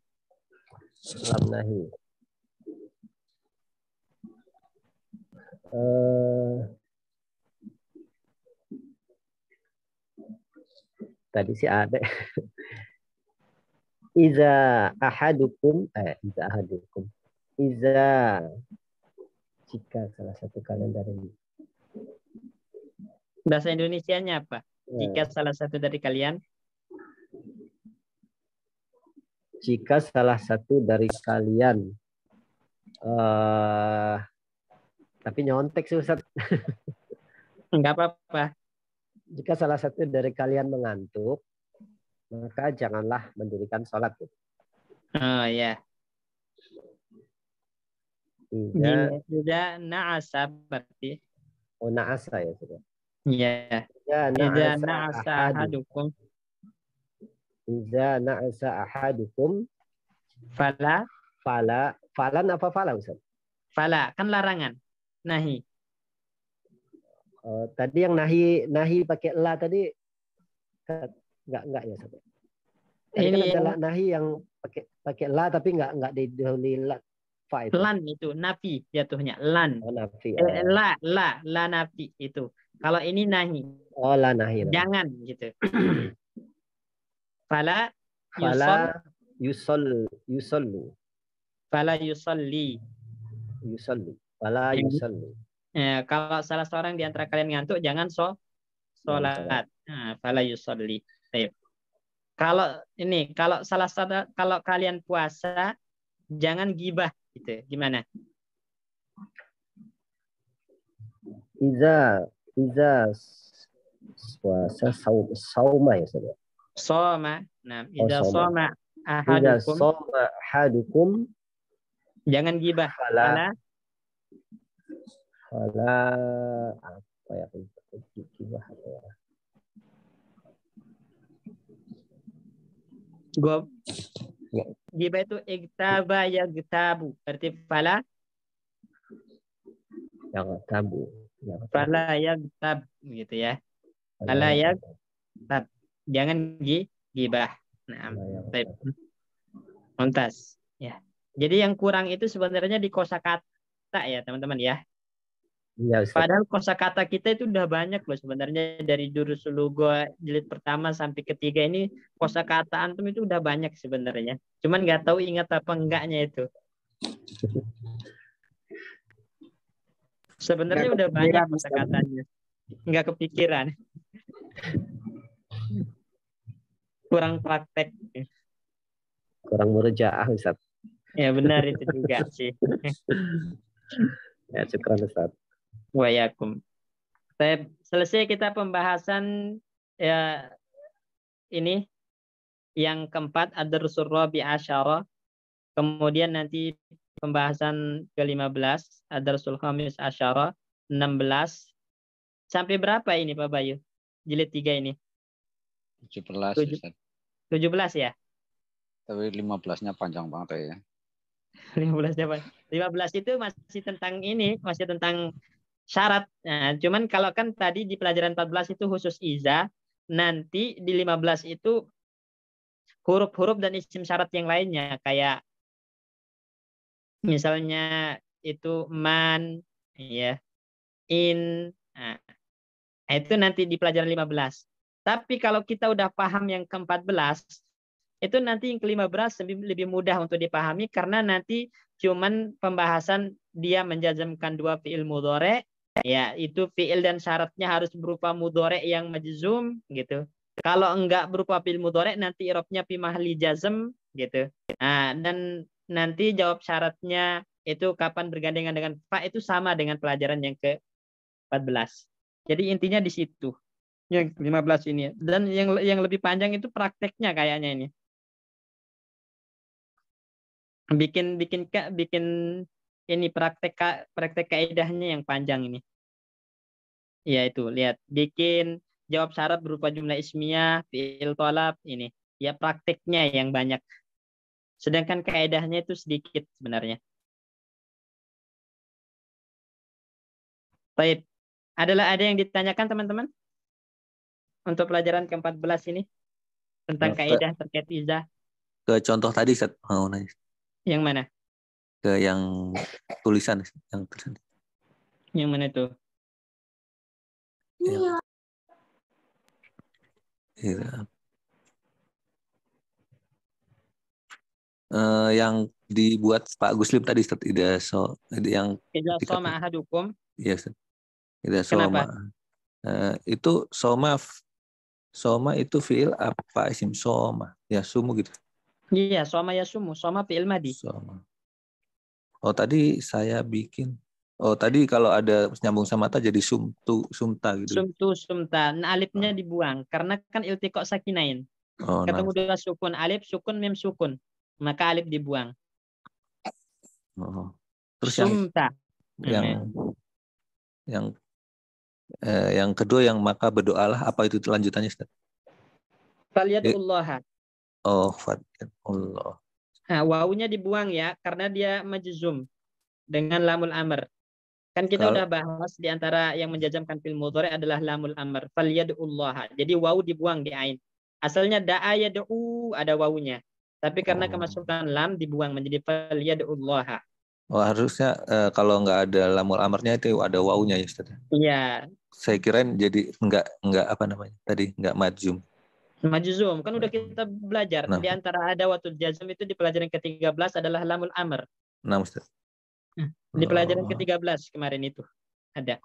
[SPEAKER 6] Lam nahi. Tadi sih ada. Iza ahadukum, Iza jika salah satu kalian dari
[SPEAKER 1] Bahasa Indonesianya apa? Jika salah satu dari kalian,
[SPEAKER 6] jika salah satu dari kalian tapi nyontek sih Ustaz.
[SPEAKER 1] enggak apa-apa.
[SPEAKER 6] Jika salah satu dari kalian mengantuk, maka janganlah mendirikan sholat.
[SPEAKER 1] Oh ya. Iza na'asa berarti.
[SPEAKER 6] Oh na'asa ya sudah.
[SPEAKER 1] Ya.
[SPEAKER 6] Iza
[SPEAKER 1] Iza
[SPEAKER 6] na'asa
[SPEAKER 1] na'asa ahadukum.
[SPEAKER 6] Iza na'asa ahadukum.
[SPEAKER 1] Fala.
[SPEAKER 6] Falan apa fala Ustaz?
[SPEAKER 1] Fala kan larangan. Nahi.
[SPEAKER 6] Tadi yang nahi pakai la tadi enggak ya Ustaz. Tadi
[SPEAKER 1] Ini
[SPEAKER 6] kan ada nahi yang pakai la tapi enggak didahului la.
[SPEAKER 1] Lan itu nafi jatuhnya. Lan.
[SPEAKER 6] Oh, nafi.
[SPEAKER 1] La nafi itu. Kalau ini nahi.
[SPEAKER 6] Oh, la nahi.
[SPEAKER 1] Jangan gitu. Fala
[SPEAKER 6] yusallu.
[SPEAKER 1] Fala yusalli.
[SPEAKER 6] Fala yusalli.
[SPEAKER 1] Kalau salah seorang di antara kalian ngantuk, jangan sholat. Fala yusalli. Kalau kalau kalian puasa, jangan gibah gitu. Gimana?
[SPEAKER 6] Iza puasa sauma ya saudara.
[SPEAKER 1] Soma. Nah, iza soma
[SPEAKER 6] ahadukum
[SPEAKER 1] jangan gibah.
[SPEAKER 6] Fala apa ya? Gibah apa ya?
[SPEAKER 1] Gibah itu iktaba yagtabu. Berarti fala fala yagtab gitu ya. Fala yagtab. Jangan gibah. Nah, Montas. Ya. Jadi yang kurang itu sebenarnya di kosakata ya, teman-teman ya.
[SPEAKER 6] Ya,
[SPEAKER 1] padahal kosakata kita itu udah banyak loh sebenarnya, dari Durusul Lugha jilid pertama sampai ketiga ini kosakata antum itu udah banyak sebenarnya. Cuman nggak tahu ingat apa enggaknya itu. Sebenarnya udah banyak kosakatanya. Nggak kepikiran. Kurang praktek.
[SPEAKER 6] Kurang murojaah Ustaz.
[SPEAKER 1] Ya benar itu juga sih.
[SPEAKER 6] Ya, syukran Ustaz.
[SPEAKER 1] Wayakum. Selesai kita pembahasan ya ini yang keempat ad-darsul rabi asyara. Kemudian nanti pembahasan ke-15 ad-darsul khamis asyara 16. Sampai berapa ini Pak Bayu? Jilid 3 ini?
[SPEAKER 2] 17 Ustaz.
[SPEAKER 1] 17 ya?
[SPEAKER 2] Tapi 15-nya panjang banget ya.
[SPEAKER 1] 15 itu masih tentang ini, masih tentang syarat. Nah, cuman kalau kan tadi di pelajaran 14 itu khusus iza, nanti di 15 itu huruf-huruf dan isim syarat yang lainnya, kayak misalnya itu man, ya, in. Nah, itu nanti di pelajaran 15. Tapi kalau kita udah paham yang ke-14, itu nanti yang ke-15 lebih mudah untuk dipahami karena nanti cuman pembahasan dia menjazmkan dua fi'il mudhari, ya itu fi'il dan syaratnya harus berupa mudhari yang majzum gitu. Kalau enggak berupa fi'il mudhari nanti i'rabnya fi mahli jazm gitu. Nah, dan nanti jawab syaratnya itu kapan bergandengan dengan fa itu sama dengan pelajaran yang ke-14. Jadi intinya di situ. Yang 15 ini. Dan yang lebih panjang itu prakteknya kayaknya ini. Bikin ini praktek kaidahnya yang panjang ini. Ya itu, lihat. Bikin jawab syarat berupa jumlah ismiyah, fi'il thalab ini. Ya prakteknya yang banyak. Sedangkan kaidahnya itu sedikit sebenarnya. Baik. Ada yang ditanyakan teman-teman? Untuk pelajaran ke-14 ini tentang kaidah terkait izah.
[SPEAKER 3] Ke contoh tadi Ustaz, mau nanya.
[SPEAKER 1] Yang mana?
[SPEAKER 3] Ke yang tulisan, yang tulisan.
[SPEAKER 1] Yang mana itu?
[SPEAKER 3] Iya. Yang dibuat Pak Guslim tadi Ustaz, yang
[SPEAKER 1] Idza shoma ahadukum.
[SPEAKER 3] Iya Ustaz. Idza
[SPEAKER 1] Kenapa?
[SPEAKER 3] shoma. Itu soma itu fiil apa isim soma? Ya sumu gitu.
[SPEAKER 1] Iya, shoma yasumu, shoma fi'il madi.
[SPEAKER 3] Soma. Oh tadi saya bikin. Oh tadi kalau ada nyambung sama ta jadi sumta gitu.
[SPEAKER 1] Sumta. Nah, alifnya dibuang karena kan iltiqa sakinain.
[SPEAKER 3] Oh,
[SPEAKER 1] Ketemu dua sukun, alif sukun mim sukun. Maka alif dibuang.
[SPEAKER 3] Oh. Terus
[SPEAKER 1] Sumta.
[SPEAKER 3] Yang kedua yang maka berdoalah, apa itu lanjutannya Ustaz?
[SPEAKER 1] Falyad'ullaha.
[SPEAKER 3] Oh, falyad'ullah.
[SPEAKER 1] Nah, wawunya dibuang ya karena dia majzum dengan lamul amr. Kan kita udah bahas di antara yang menjazamkan fil mudhari adalah lamul amr. Falyad'ullaha. Jadi wawu dibuang di ain. Asalnya da'a yad'u ada wawunya. Tapi karena kemasukan lam dibuang menjadi falyad'ullaha.
[SPEAKER 3] Oh, harusnya kalau nggak ada lamul amarnya itu ada wawunya ya Ustaz.
[SPEAKER 1] Iya.
[SPEAKER 3] Saya kirain jadi enggak apa namanya tadi, enggak majzum.
[SPEAKER 1] Majzum kan udah kita belajar. Di antara adawatul jazm itu di pelajaran ke-13 adalah lamul amr.
[SPEAKER 3] Nah, Ustaz.
[SPEAKER 1] Di pelajaran ke-13 kemarin itu ada.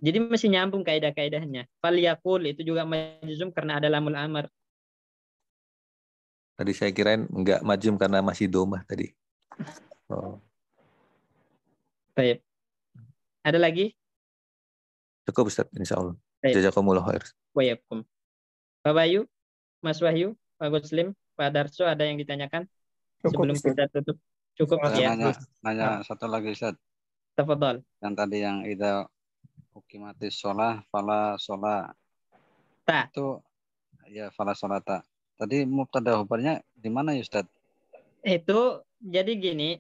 [SPEAKER 1] Jadi masih nyambung kaidah-kaidahnya. Falyakul itu juga majzum karena ada lamul amr.
[SPEAKER 3] Tadi saya kirain enggak majzum karena masih domah tadi. Oh.
[SPEAKER 1] Baik. Ada lagi?
[SPEAKER 3] Cukup Ustaz, insyaallah. Jazakumullah khair.
[SPEAKER 1] Waalaikumsalam. Pak Bayu, Mas Wahyu, Pak Guslim, Pak Darso, ada yang ditanyakan? Sebelum kita tutup. Cukup ya.
[SPEAKER 2] Nanya satu lagi Ustaz.
[SPEAKER 1] Tafadhol.
[SPEAKER 2] Yang tadi yang idza uqimatis shalah fala shalah. Itu ya fala sholata. Tadi mubtada khabarnya di mana ya Ustaz?
[SPEAKER 1] Itu jadi gini.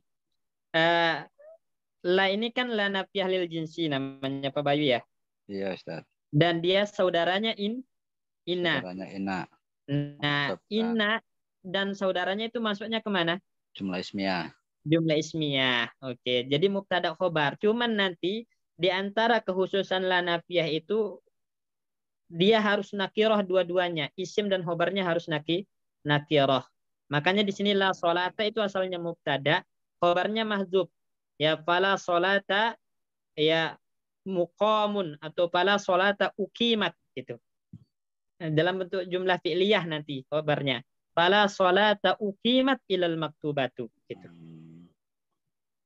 [SPEAKER 1] La ini kan la nafiyah lil jinsi namanya Pak Bayu ya?
[SPEAKER 2] Iya Ustaz.
[SPEAKER 1] Dan dia saudaranya inna.
[SPEAKER 2] Saudaranya inna.
[SPEAKER 1] Nah, inna dan saudaranya itu masuknya kemana?
[SPEAKER 2] Jumlah ismiyah.
[SPEAKER 1] Jumlah ismiyah. Oke, jadi mubtada khobar. Cuman nanti di antara kekhususan la nafiyah itu dia harus nakirah dua-duanya. Isim dan khobarnya harus nakirah. Makanya di sini la sholata itu asalnya mubtada, khobarnya mahdzub. Ya fala sholata ya muqamun atau fala sholata uqimat gitu. Dalam bentuk jumlah fi'liyah nanti kabarnya. Fala sholata uqimat ilal maktubatu gitu.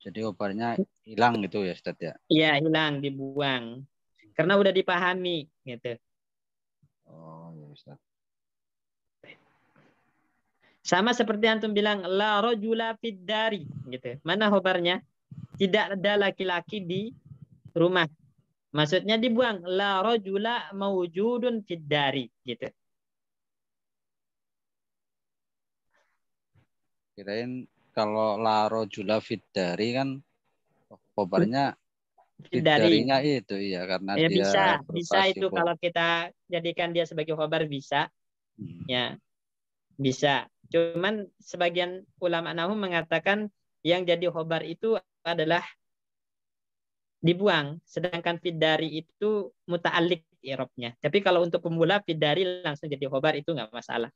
[SPEAKER 2] Jadi kabarnya hilang gitu ya Ustaz ya?
[SPEAKER 1] Iya, hilang, dibuang. Karena udah dipahami gitu.
[SPEAKER 2] Oh, ya Ustaz.
[SPEAKER 1] Sama seperti antum bilang la rajula fid dari gitu. Mana khabarnya? Tidak ada laki-laki di rumah. Maksudnya dibuang la rajula mawjudun fid dari gitu.
[SPEAKER 2] Kirain kalau la rajula fid dari kan khabarnya fid darinya itu ya karena
[SPEAKER 1] ya,
[SPEAKER 2] dia
[SPEAKER 1] bisa itu kalau kita jadikan dia sebagai khabar bisa. Ya. Bisa. Cuman sebagian ulama nahwu mengatakan yang jadi khabar itu adalah dibuang, sedangkan fidari itu muta'alliq i'rabnya. Tapi kalau untuk pemula fidari langsung jadi khabar itu nggak masalah.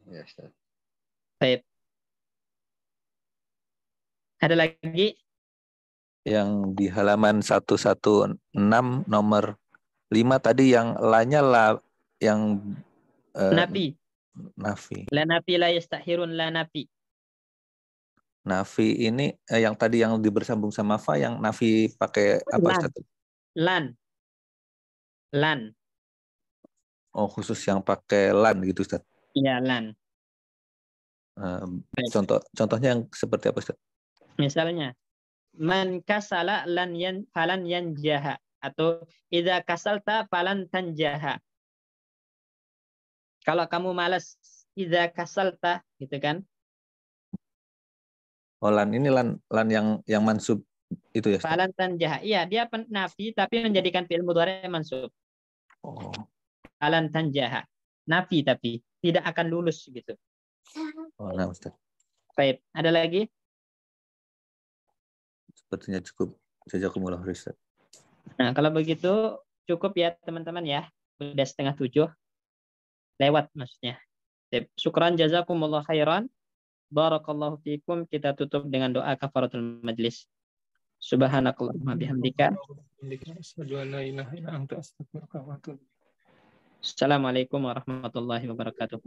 [SPEAKER 2] Ya, Ustaz.
[SPEAKER 1] Baik. Ada lagi?
[SPEAKER 3] Yang di halaman 116 nomor 5 tadi yang la-nya la yang
[SPEAKER 1] nafi.
[SPEAKER 3] Nafi.
[SPEAKER 1] La nafi la yastahirun la nafi.
[SPEAKER 3] Nafi ini yang tadi yang bersambung sama fa, yang nafi pakai apa
[SPEAKER 1] Lan.
[SPEAKER 3] Ustaz?
[SPEAKER 1] Lan.
[SPEAKER 3] Oh, khusus yang pakai lan gitu Ustaz.
[SPEAKER 1] Iya, lan.
[SPEAKER 3] Contohnya yang seperti apa Ustaz?
[SPEAKER 1] Misalnya, man kasala falan yanjaha, atau idza kasalta falan tanjaha. Kalau kamu malas, idza kasalta, gitu kan?
[SPEAKER 3] Oh, lan ini lan yang mansub itu ya Ustaz?
[SPEAKER 1] Falan tanjaha. Iya, dia nafi tapi menjadikan fi'il mudhari mansub.
[SPEAKER 3] Oh.
[SPEAKER 1] Falan tanjaha. Nafi tapi tidak akan lulus gitu.
[SPEAKER 3] Oh, nah Ustaz.
[SPEAKER 1] Baik, ada lagi?
[SPEAKER 3] Sepertinya cukup. Jazakumullah khair Ustaz.
[SPEAKER 1] Nah, kalau begitu cukup ya teman-teman ya. Udah 6:30. Lewat maksudnya. Syukran jazakumullah khairan. Barakallahu fikum. Kita tutup dengan doa kafaratul majlis. Subhanakallahumma bihamdika. Assalamualaikum warahmatullahi wabarakatuh.